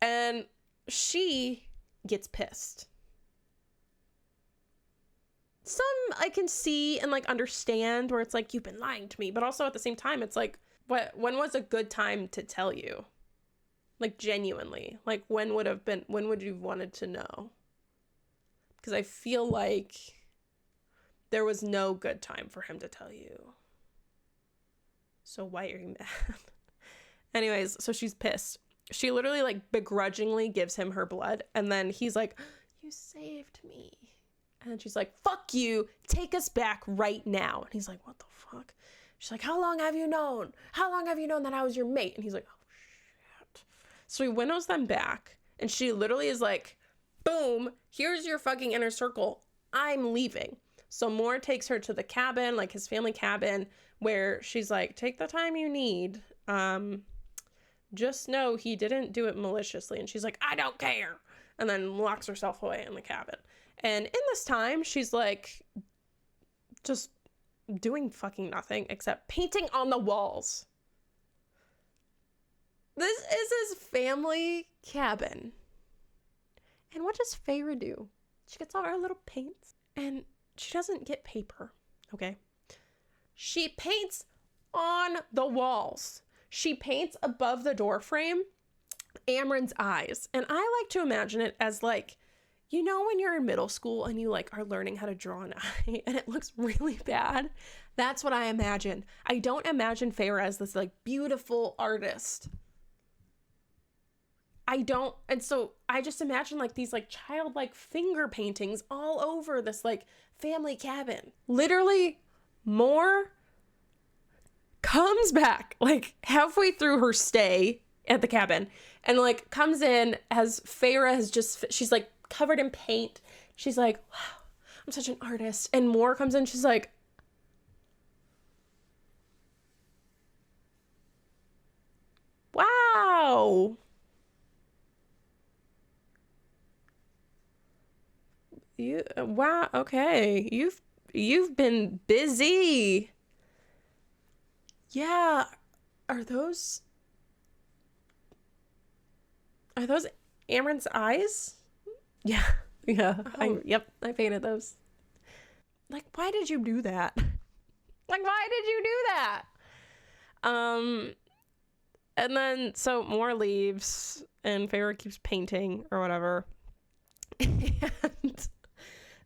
S1: And she gets pissed. Some I can see and, like, understand where it's like, you've been lying to me, but also at the same time, it's like, when was a good time to tell you? Like, genuinely, like, when would you have wanted to know? Because I feel like there was no good time for him to tell you. So why are you mad? Anyways, so she's pissed. She literally, like, begrudgingly gives him her blood, and then he's like, you saved me. And she's like, fuck you, take us back right now. And he's like, what the fuck? She's like, how long have you known? How long have you known that I was your mate? And he's like, oh, shit. So he winnows them back, and she literally is like, boom, here's your fucking inner circle. I'm leaving. So Mor takes her to the cabin, like his family cabin, where she's like, take the time you need. Just know he didn't do it maliciously. And she's like, I don't care. And then locks herself away in the cabin. And in this time, she's like, just doing fucking nothing except painting on the walls. This is his family cabin. And what does Feyre do? She gets all her little paints, and she doesn't get paper, Okay. She paints on the walls. She paints above the door frame Amren's eyes. And I like to imagine it as like, you know, when you're in middle school and you like are learning how to draw an eye and it looks really bad. That's what I imagine. I don't imagine Feyre as this like beautiful artist. I don't. And so I just imagine like these like childlike finger paintings all over this like family cabin. Literally, Mor comes back like halfway through her stay at the cabin and like comes in as Feyre has just, she's like covered in paint. She's like, wow, I'm such an artist. And Mor comes in, she's like, wow. Wow, okay. You've been busy. Yeah. Are those Amren's eyes? Yeah. Yeah.
S2: Oh.
S1: I painted those. Like, why did you do that? Like, why did you do that? And then so Mor leaves and Feyre keeps painting or whatever. And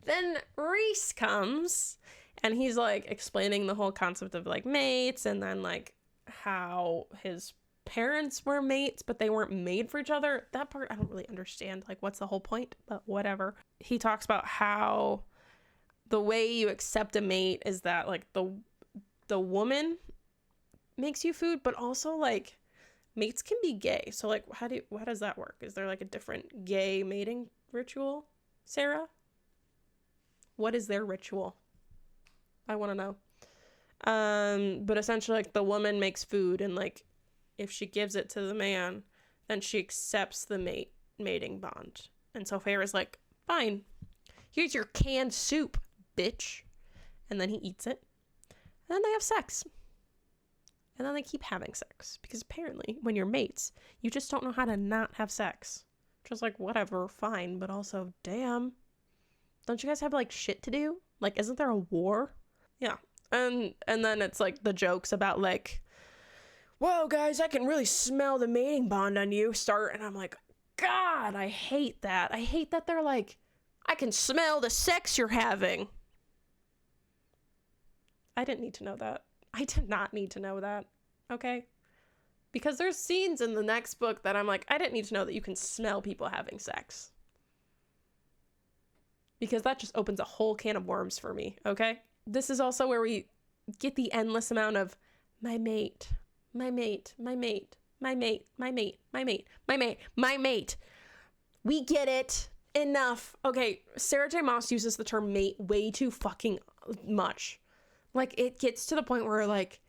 S1: then Rhys comes and he's like explaining the whole concept of like mates and then like how his parents were mates but they weren't made for each other. That part I don't really understand. Like, what's the whole point? But whatever. He talks about how the way you accept a mate is that like the woman makes you food, but also like mates can be gay. So like how does that work? Is there like a different gay mating ritual, Sarah? What is their ritual? I want to know. But essentially like the woman makes food and like if she gives it to the man, then she accepts the mating bond. And so Feyre's like, fine, here's your canned soup, bitch. And then he eats it. And then they have sex. And then they keep having sex. Because apparently, when you're mates, you just don't know how to not have sex. Just like, whatever, fine. But also, damn. Don't you guys have, like, shit to do? Like, isn't there a war? Yeah. And then it's, like, the jokes about, like, whoa, guys, I can really smell the mating bond on you. And I'm like, God, I hate that. I hate that they're like, I can smell the sex you're having. I didn't need to know that. I did not need to know that. Okay? Because there's scenes in the next book that I'm like, I didn't need to know that you can smell people having sex. Because that just opens a whole can of worms for me, okay? This is also where we get the endless amount of my mate, my mate, my mate, my mate, my mate, my mate, my mate, my mate. We get it. Enough. Okay, Sarah J. Maas uses the term mate way too fucking much. Like, it gets to the point where, like,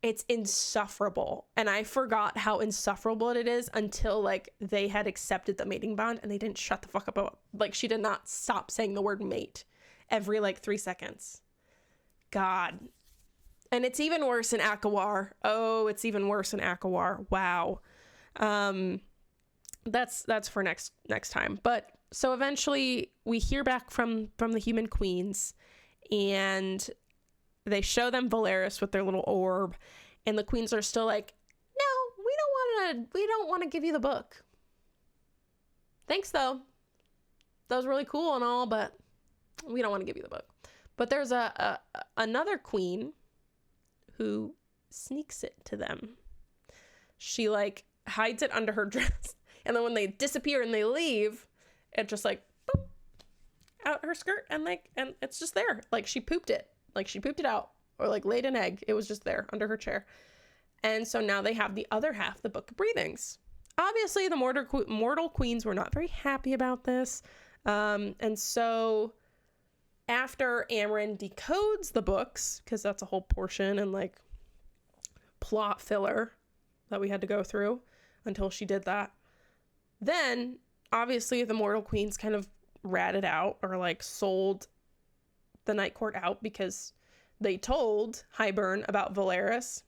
S1: it's insufferable. And I forgot how insufferable it is until, like, they had accepted the mating bond and they didn't shut the fuck up about, like, she did not stop saying the word mate every, like, 3 seconds. God. And it's even worse in ACOMAF. Oh, it's even worse in ACOMAF. Wow. That's for next time. But so eventually we hear back from the human queens and they show them Valeris with their little orb, and the queens are still like, no, we don't want to give you the book. Thanks though. That was really cool and all, but we don't want to give you the book. But there's another queen who sneaks it to them. She like hides it under her dress, and then when they disappear and they leave, it just like boop, out her skirt, and it's just there. Like she pooped it. Like she pooped it out or like laid an egg. It was just there under her chair. And so now they have the other half, the Book of Breathings. Obviously, the mortal queens were not very happy about this. And so after Amren decodes the books, because that's a whole portion and like plot filler that we had to go through until she did that, then obviously the mortal queens kind of ratted out or like sold the Night Court out because they told Hybern about Valeris,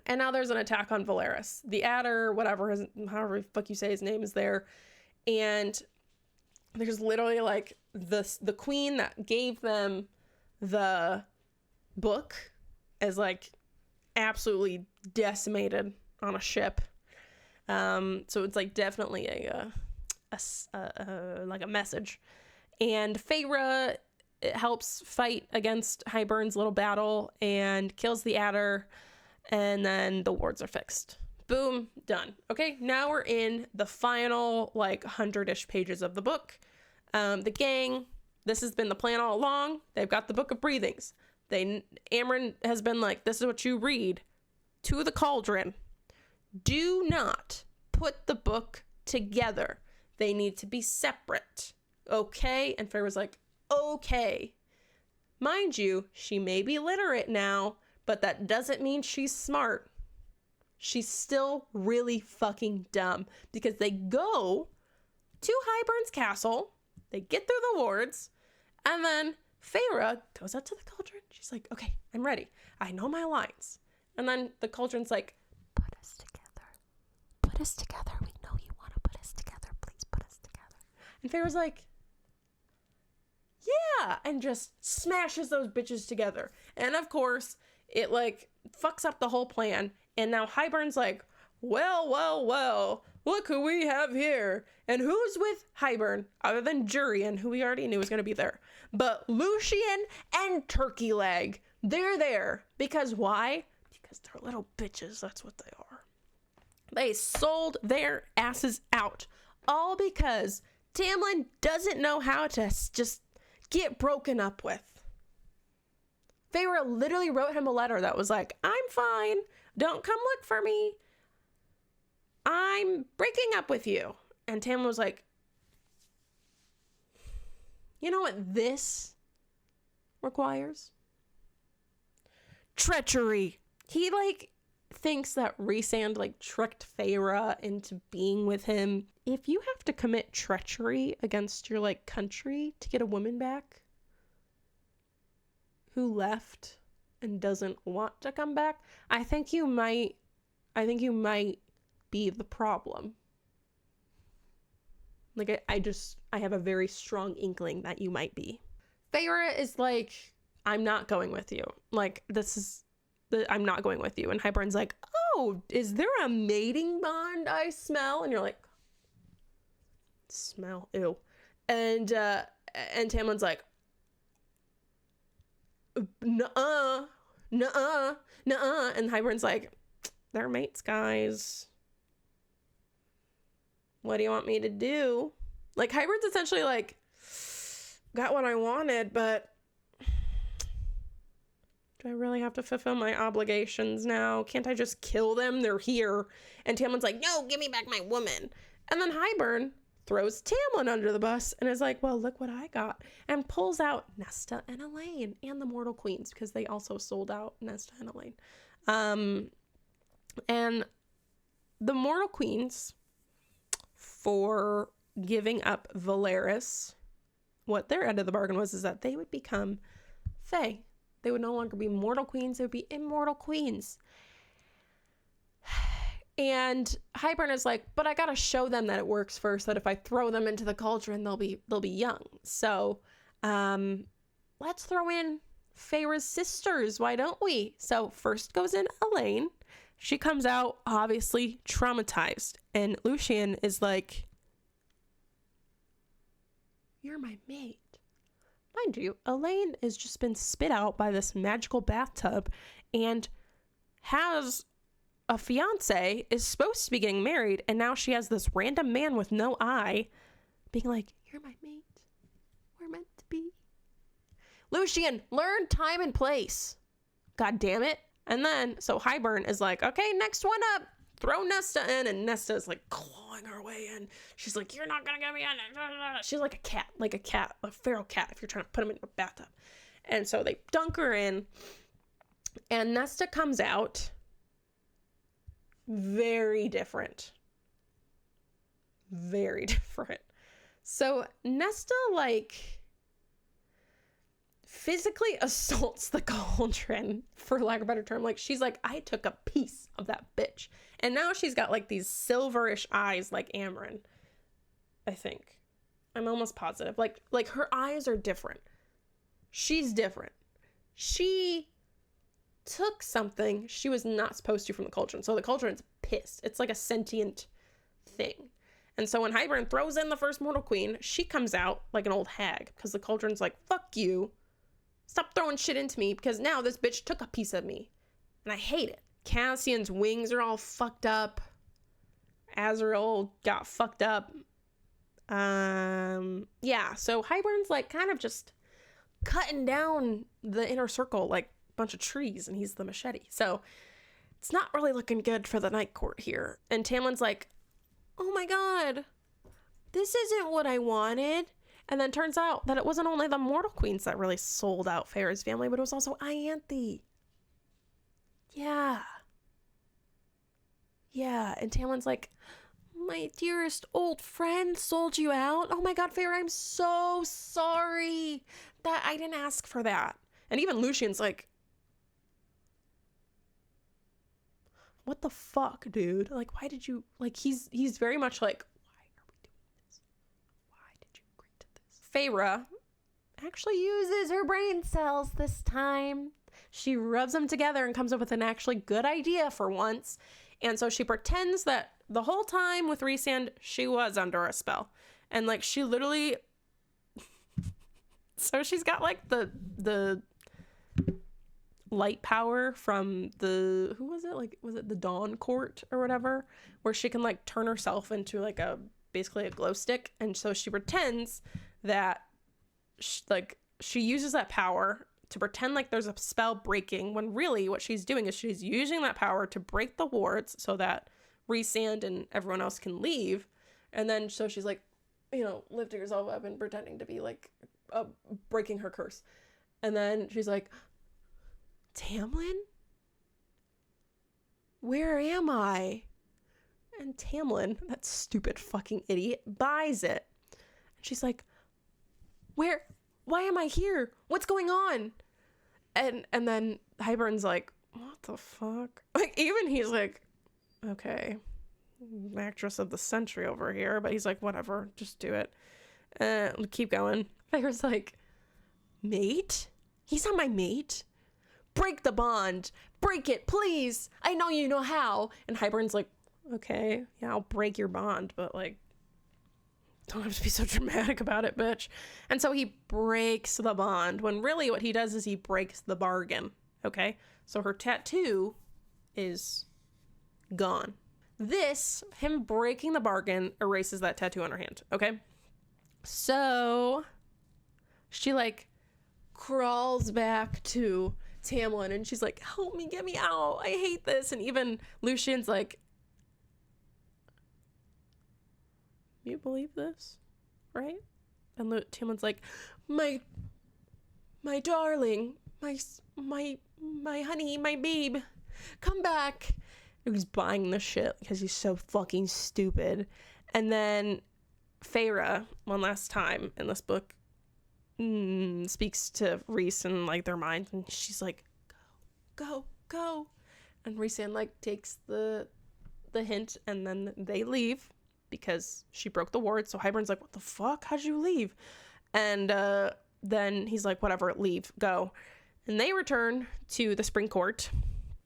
S1: and now there's an attack on Valeris. The Adder, whatever, however the fuck you say his name, is there, and there's literally like the queen that gave them the book is like absolutely decimated on a ship. So it's like definitely a like a message. And Feyre helps fight against Hybern's little battle and kills the adder, and then the wards are fixed. Boom, done. Okay, now we're in the final like 100-ish pages of the book. The gang, this has been the plan all along. They've got the Book of Breathings. Amren has been like, this is what you read to the cauldron. Do not put the book together. They need to be separate. Okay? And Feyre's like, okay. Mind you, she may be literate now, but that doesn't mean she's smart. She's still really fucking dumb, because they go to Hybern's castle, they get through the wards, and then Feyre goes out to the cauldron. She's like, okay, I'm ready. I know my lines. And then the cauldron's like, put us together. Put us together. We know you want to put us together. Please put us together. And Feyre's like, yeah, and just smashes those bitches together. And of course, it like fucks up the whole plan. And now Hybern's like, well, look who we have here. And who's with Hybern other than Jurian, who we already knew was going to be there. But Lucien and Turkey Leg, they're there. Because why? Because they're little bitches. That's what they are. They sold their asses out. All because Tamlin doesn't know how to just get broken up with. Feyre literally wrote him a letter that was like, I'm fine. Don't come look for me. I'm breaking up with you. And Tamlin was like, you know what this requires? Treachery. He like thinks that Rhysand like tricked Feyre into being with him. If you have to commit treachery against your like country to get a woman back who left and doesn't want to come back, I think you might be the problem. Like I have a very strong inkling that you might be. Feyre is like, I'm not going with you. Like I'm not going with you. And Hybern's like, oh, is there a mating bond I smell? And you're like, smell, ew. And Tamlin's like, nuh-uh. And Hybern's like, they're mates, guys. What do you want me to do? Like, Hybern's essentially like, got what I wanted, but do I really have to fulfill my obligations now? Can't I just kill them? They're here. And Tamlin's like, no, give me back my woman. And then Hybern throws Tamlin under the bus and is like, well, look what I got. And pulls out Nesta and Elaine and the Mortal Queens, because they also sold out Nesta and Elaine. And the Mortal Queens, for giving up Valeris, what their end of the bargain was is that they would become Fae. They would no longer be mortal queens, they would be immortal queens. And Hybern is like, but I gotta show them that it works first, that if I throw them into the cauldron, they'll be young. So let's throw in Feyre's sisters, why don't we? So first goes in Elaine. She comes out obviously traumatized, and Lucien is like, you're my mate. Mind you, Elaine has just been spit out by this magical bathtub and has a fiance, is supposed to be getting married, and now she has this random man with no eye being like, you're my mate. We're meant to be. Lucien, learn time and place. God damn it. And then, so Hybern is like, okay, next one up. Throw Nesta in, and Nesta is like clawing her way in. She's like, you're not gonna get me in. She's like a feral cat, if you're trying to put him in a bathtub. And so they dunk her in, and Nesta comes out very different. Very different. So Nesta, like, physically assaults the cauldron, for lack of a better term. Like, she's like, I took a piece of that bitch. And now she's got like these silverish eyes like Amren, I think. I'm almost positive. Like her eyes are different. She's different. She took something she was not supposed to from the cauldron. So the cauldron's pissed. It's like a sentient thing. And so when Hybern throws in the first Mortal Queen, she comes out like an old hag because the cauldron's like, fuck you. Stop throwing shit into me because now this bitch took a piece of me. And I hate it. Cassian's wings are all fucked up. Azrael got fucked up. Yeah, so Hybern's like kind of just cutting down the inner circle like a bunch of trees, and he's the machete. So it's not really looking good for the Night Court here. And Tamlin's like, oh my god, this isn't what I wanted. And then turns out that it wasn't only the Mortal Queens that really sold out Feyre's family, but it was also Ianthe. Yeah. Yeah, and Tamlin's like, my dearest old friend sold you out. Oh my god, Feyre, I'm so sorry that I didn't ask for that. And even Lucian's like, what the fuck, dude? Like, why did you, like, he's very much like, why are we doing this? Why did you agree to this? Feyre actually uses her brain cells this time. She rubs them together and comes up with an actually good idea for once. And so she pretends that the whole time with Rhysand, she was under a spell. And like, she literally, so she's got like the light power from the, who was it? Like, was it the Dawn Court or whatever? Where she can like turn herself into like basically a glow stick. And so she pretends that she uses that power to pretend like there's a spell breaking, when really what she's doing is she's using that power to break the wards so that Rhysand and everyone else can leave. And then so she's like, you know, lifting herself up and pretending to be like breaking her curse. And then she's like, Tamlin? Where am I? And Tamlin, that stupid fucking idiot, buys it. And she's like, why am I here? What's going on? And then Hybern's like, what the fuck? Like, even he's like, okay, actress of the century over here. But he's like, whatever, just do it. Keep going. Feyre's like, mate? He's not my mate. Break the bond. Break it, please. I know you know how. And Hybern's like, okay, yeah, I'll break your bond, but like, don't have to be so dramatic about it, bitch. And so he breaks the bond, when really what he does is he breaks the bargain, okay? So her tattoo is gone. This, him breaking the bargain, erases that tattoo on her hand, okay? So she like crawls back to Tamlin and she's like, help me, get me out. I hate this. And even Lucian's like, you believe this, right? And Tamlin's like, my darling, my honey, my babe, come back. And he's buying the shit because he's so fucking stupid. And then Feyre, one last time in this book, speaks to Rhys and like their minds, and she's like, go. And Rhysand like takes the hint, and then they leave. Because she broke the ward. So Hybern's like, what the fuck? How'd you leave? And then he's like, whatever, leave, go. And they return to the Spring Court.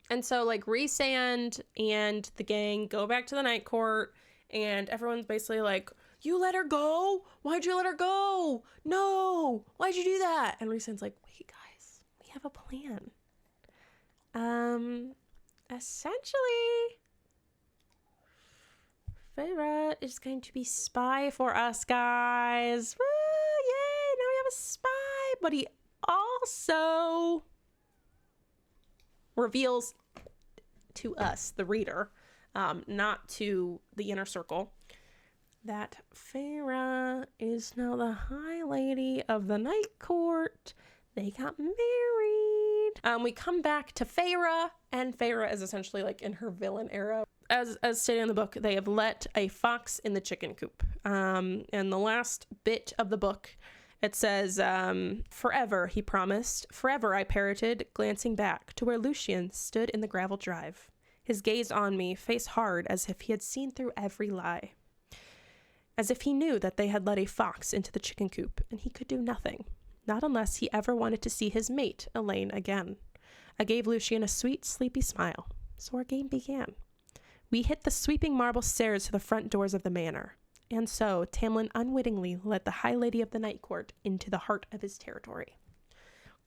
S1: And so like Rhysand and the gang go back to the Night Court. And everyone's basically like, you let her go? Why'd you let her go? No, why'd you do that? And Rhysand's like, wait guys, we have a plan. Essentially, Feyre is going to be spy for us, guys. Woo, yay, now we have a spy. But he also reveals to us, the reader, not to the inner circle, that Feyre is now the High Lady of the Night Court. They got married. We come back to Feyre, and Feyre is essentially like in her villain era. As stated in the book, they have let a fox in the chicken coop. In the last bit of the book, it says, forever, he promised. Forever, I parroted, glancing back to where Lucian stood in the gravel drive. His gaze on me, face hard, as if he had seen through every lie. As if he knew that they had let a fox into the chicken coop, and he could do nothing. Not unless he ever wanted to see his mate, Elaine, again. I gave Lucian a sweet, sleepy smile. So our game began. We hit the sweeping marble stairs to the front doors of the manor. And so Tamlin unwittingly led the High Lady of the Night Court into the heart of his territory.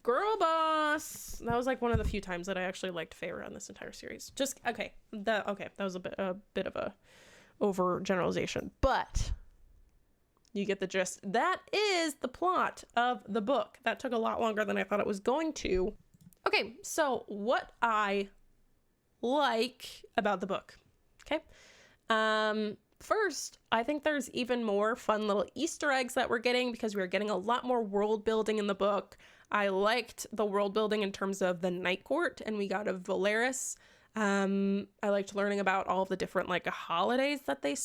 S1: Girl boss! That was like one of the few times that I actually liked Feyre in this entire series. That was a bit of a overgeneralization, but you get the gist. That is the plot of the book. That took a lot longer than I thought it was going to. Okay, so what I like about the book. Okay. First, I think there's even more fun little Easter eggs that we're getting because we're getting a lot more world building in the book. I liked the world building in terms of the Night Court, and we got a Valeris. I liked learning about all of the different like holidays that they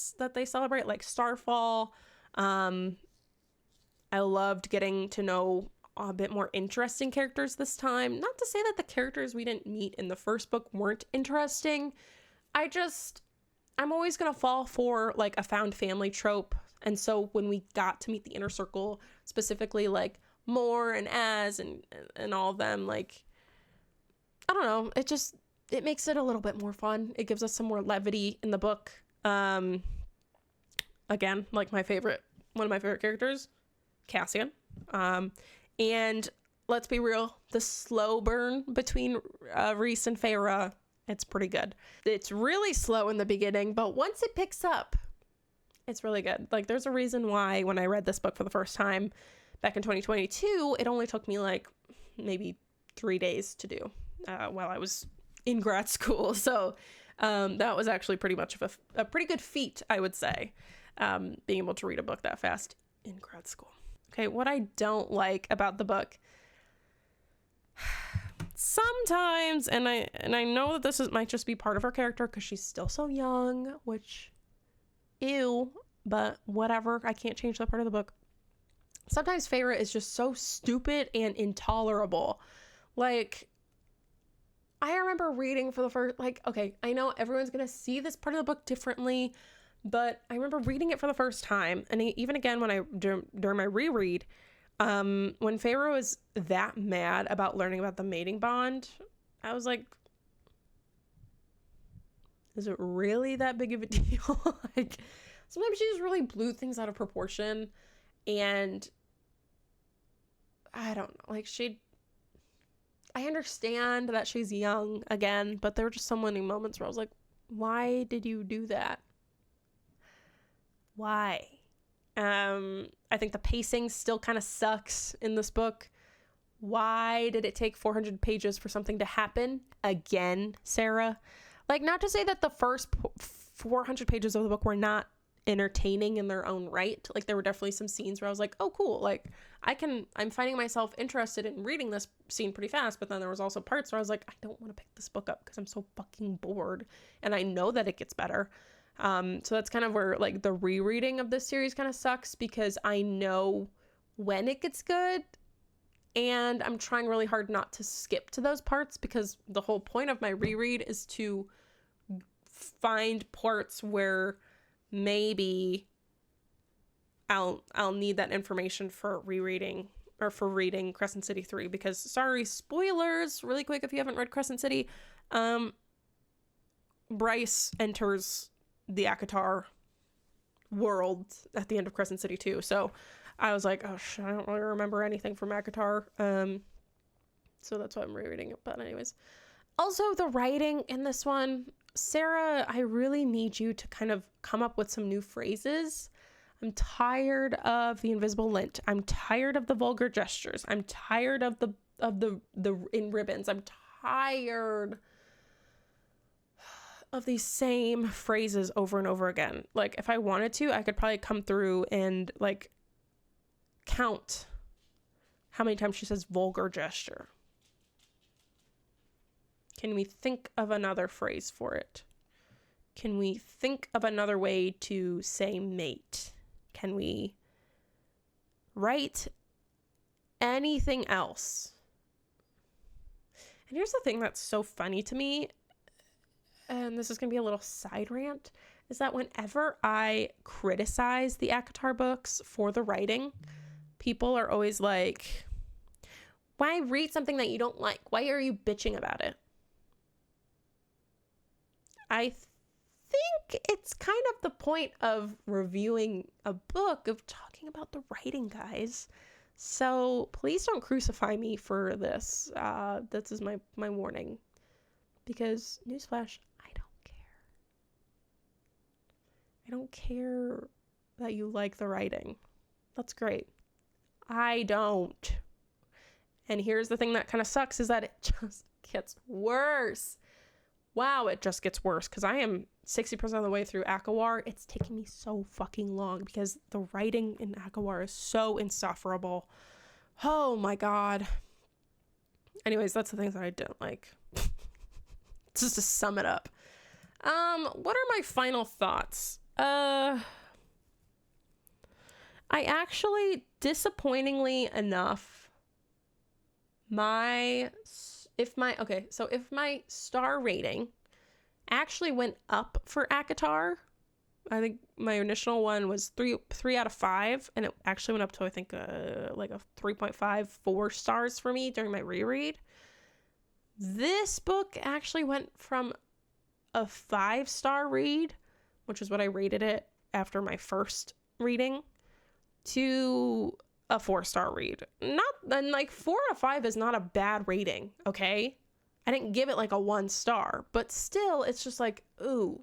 S1: celebrate, like Starfall. I loved getting to know a bit more interesting characters this time. Not to say that the characters we didn't meet in the first book weren't interesting. I'm always going to fall for like a found family trope. And so when we got to meet the inner circle, specifically like Mor and Az and all of them, like, I don't know, it makes it a little bit more fun. It gives us some more levity in the book. Again, like one of my favorite characters, Cassian. And let's be real, the slow burn between Rhys and Feyre, it's pretty good. It's really slow in the beginning, but once it picks up, it's really good. Like, there's a reason why when I read this book for the first time back in 2022, it only took me like maybe 3 days to do while I was in grad school. So that was actually pretty much of a pretty good feat, I would say, being able to read a book that fast in grad school. Okay, what I don't like about the book sometimes, and I know that this might just be part of her character because she's still so young, which, ew, but whatever, I can't change that part of the book. Sometimes Feyre is just so stupid and intolerable. Like, I remember reading for the first, like, okay, I know everyone's gonna see this part of the book differently, but I remember reading it for the first time, and even again during my reread, when Feyre was that mad about learning about the mating bond, I was like, is it really that big of a deal? Like, sometimes she just really blew things out of proportion, and I don't know, like, I understand that she's young again, but there were just so many moments where I was like, why did you do that? Why? I think the pacing still kind of sucks in this book. Why did it take 400 pages for something to happen again, Sarah? Like, not to say that the first 400 pages of the book were not entertaining in their own right. Like, there were definitely some scenes where I was like, oh, cool. Like, I'm finding myself interested in reading this scene pretty fast. But then there was also parts where I was like, I don't want to pick this book up because I'm so fucking bored. And I know that it gets better. So that's kind of where, like, the rereading of this series kind of sucks because I know when it gets good, and I'm trying really hard not to skip to those parts because the whole point of my reread is to find parts where maybe I'll need that information for rereading or for reading Crescent City 3 because, sorry, spoilers really quick if you haven't read Crescent City, Bryce enters the ACOTAR world at the end of Crescent City 2. So I was like, oh shit, I don't really remember anything from ACOTAR. So that's why I'm rereading it. But anyways, also the writing in this one, Sarah, I really need you to kind of come up with some new phrases. I'm tired of the invisible lint. I'm tired of the vulgar gestures. I'm tired of the in ribbons. I'm tired of these same phrases over and over again. Like, if I wanted to, I could probably come through and, like, count how many times she says vulgar gesture. Can we think of another phrase for it? Can we think of another way to say mate? Can we write anything else? And here's the thing that's so funny to me, and this is going to be a little side rant, is that whenever I criticize the ACOTAR books for the writing, people are always like, Why read something that you don't like? Why are you bitching about it? I think it's kind of the point of reviewing a book of talking about the writing, guys. So please don't crucify me for this. This is my warning. Because, newsflash, I don't care. I don't care that you like the writing. That's great. I don't. And here's the thing that kind of sucks is that it just gets worse. Wow, it just gets worse because I am 60% of the way through ACOWAR. It's taking me so fucking long because the writing in ACOWAR is so insufferable. Oh my God. Anyways, that's the things that I don't like. Just to sum it up. What are my final thoughts? I actually, disappointingly enough, if my star rating actually went up for ACOTAR, I think my initial one was 3 out of 5, and it actually went up to, I think, like a 3.5, 4 stars for me during my reread. This book actually went from a 5-star read, which is what I rated it after my first reading, to a 4-star read. Like 4 out of 5 is not a bad rating, okay? I didn't give it like a 1 star, but still it's just like, ooh,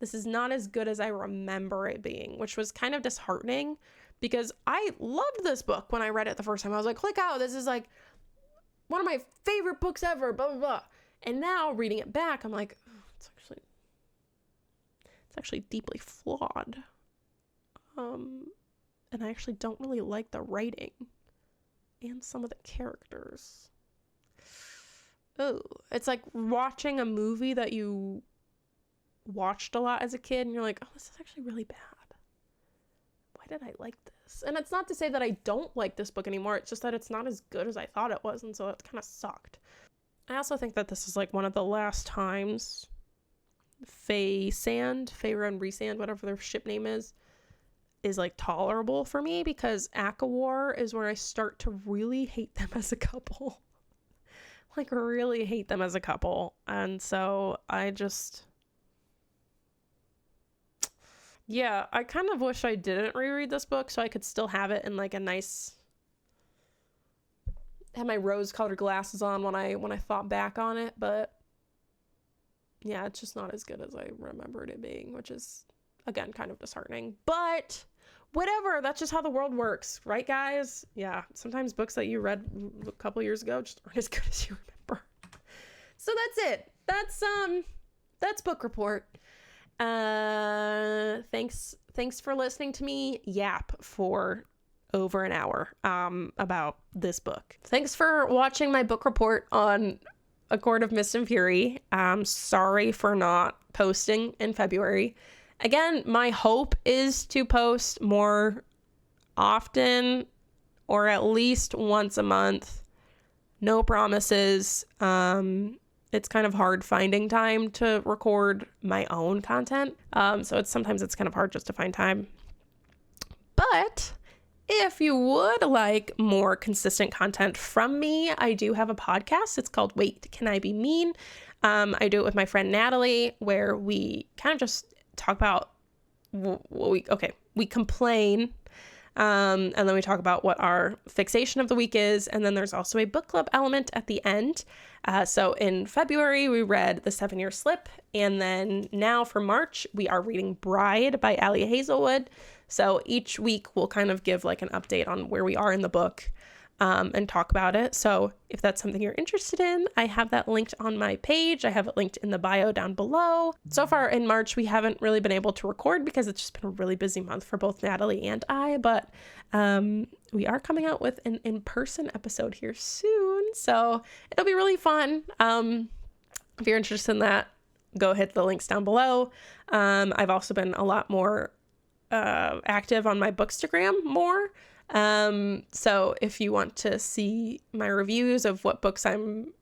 S1: this is not as good as I remember it being, which was kind of disheartening because I loved this book when I read it the first time. I was like, holy cow, this is like one of my favorite books ever, blah, blah, blah. And now reading it back, I'm like, oh, it's actually deeply flawed. And I actually don't really like the writing and some of the characters. Oh, it's like watching a movie that you watched a lot as a kid and you're like, oh, this is actually really bad. Why did I like this? And it's not to say that I don't like this book anymore. It's just that it's not as good as I thought it was. And so it kind of sucked. I also think that this is like one of the last times Feyre and Rhysand, whatever their ship name is like tolerable for me, because ACOWAR is where I start to really hate them as a couple. Like really hate them as a couple. And so I kind of wish I didn't reread this book so I could still have it in like a nice, have my rose-colored glasses on when I thought back on it. But yeah, it's just not as good as I remembered it being, which is, again, kind of disheartening. But whatever, that's just how the world works, right, guys? Yeah, sometimes books that you read a couple years ago just aren't as good as you remember. So that's it. That's Book Report. Thanks for listening to me yap for over an hour about this book. Thanks for watching my book report on A Court of Mist and Fury. I'm sorry for not posting in February. Again, my hope is to post more often or at least once a month. No promises. It's kind of hard finding time to record my own content. So sometimes it's kind of hard just to find time. But if you would like more consistent content from me, I do have a podcast. It's called Wait, Can I Be Mean? I do it with my friend Natalie, where we kind of just talk about we complain, and then we talk about what our fixation of the week is, and then there's also a book club element at the end. So in February, we read The 7-Year Slip, and then now for March, we are reading Bride by Allie Hazelwood. So each week, we'll kind of give like an update on where we are in the book, and talk about it. So if that's something you're interested in, I have that linked on my page. I have it linked in the bio down below. So far in March, we haven't really been able to record because it's just been a really busy month for both Natalie and I, but we are coming out with an in-person episode here soon, so it'll be really fun. If you're interested in that, go hit the links down below. I've also been a lot more active on my Bookstagram more. So if you want to see my reviews of what books I'm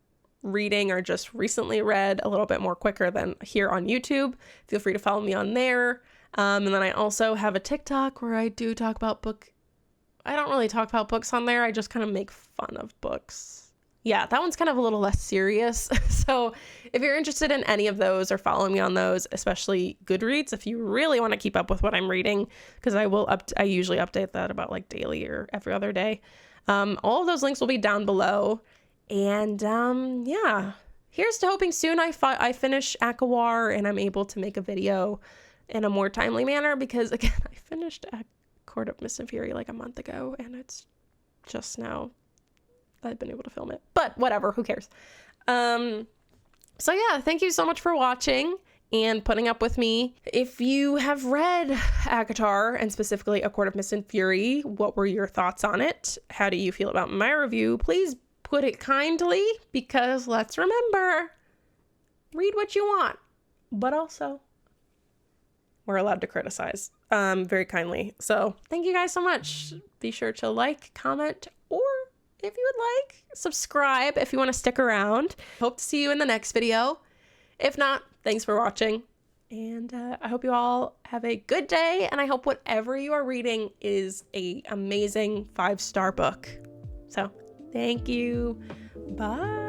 S1: reading or just recently read a little bit more quicker than here on YouTube, feel free to follow me on there. And then I also have a TikTok where I do talk about book I don't really talk about books on there. I just kind of make fun of books. Yeah, that one's kind of a little less serious. So if you're interested in any of those or follow me on those, especially Goodreads, if you really want to keep up with what I'm reading, because I usually update that about like daily or every other day. All of those links will be down below. And yeah, here's to hoping soon I finish ACOWAR and I'm able to make a video in a more timely manner, because again, I finished Court of Mist and Fury like a month ago, and it's just now I've been able to film it. But whatever, who cares? So yeah, thank you so much for watching and putting up with me. If you have read ACOTAR, and specifically A Court of Mist and Fury, what were your thoughts on it? How do you feel about my review? Please put it kindly, because let's remember, read what you want, but also we're allowed to criticize very kindly. So thank you guys so much. Be sure to like, comment, or if you would like, subscribe if you want to stick around. Hope to see you in the next video. If not, thanks for watching. And I hope you all have a good day. And I hope whatever you are reading is an amazing 5-star book. So thank you. Bye.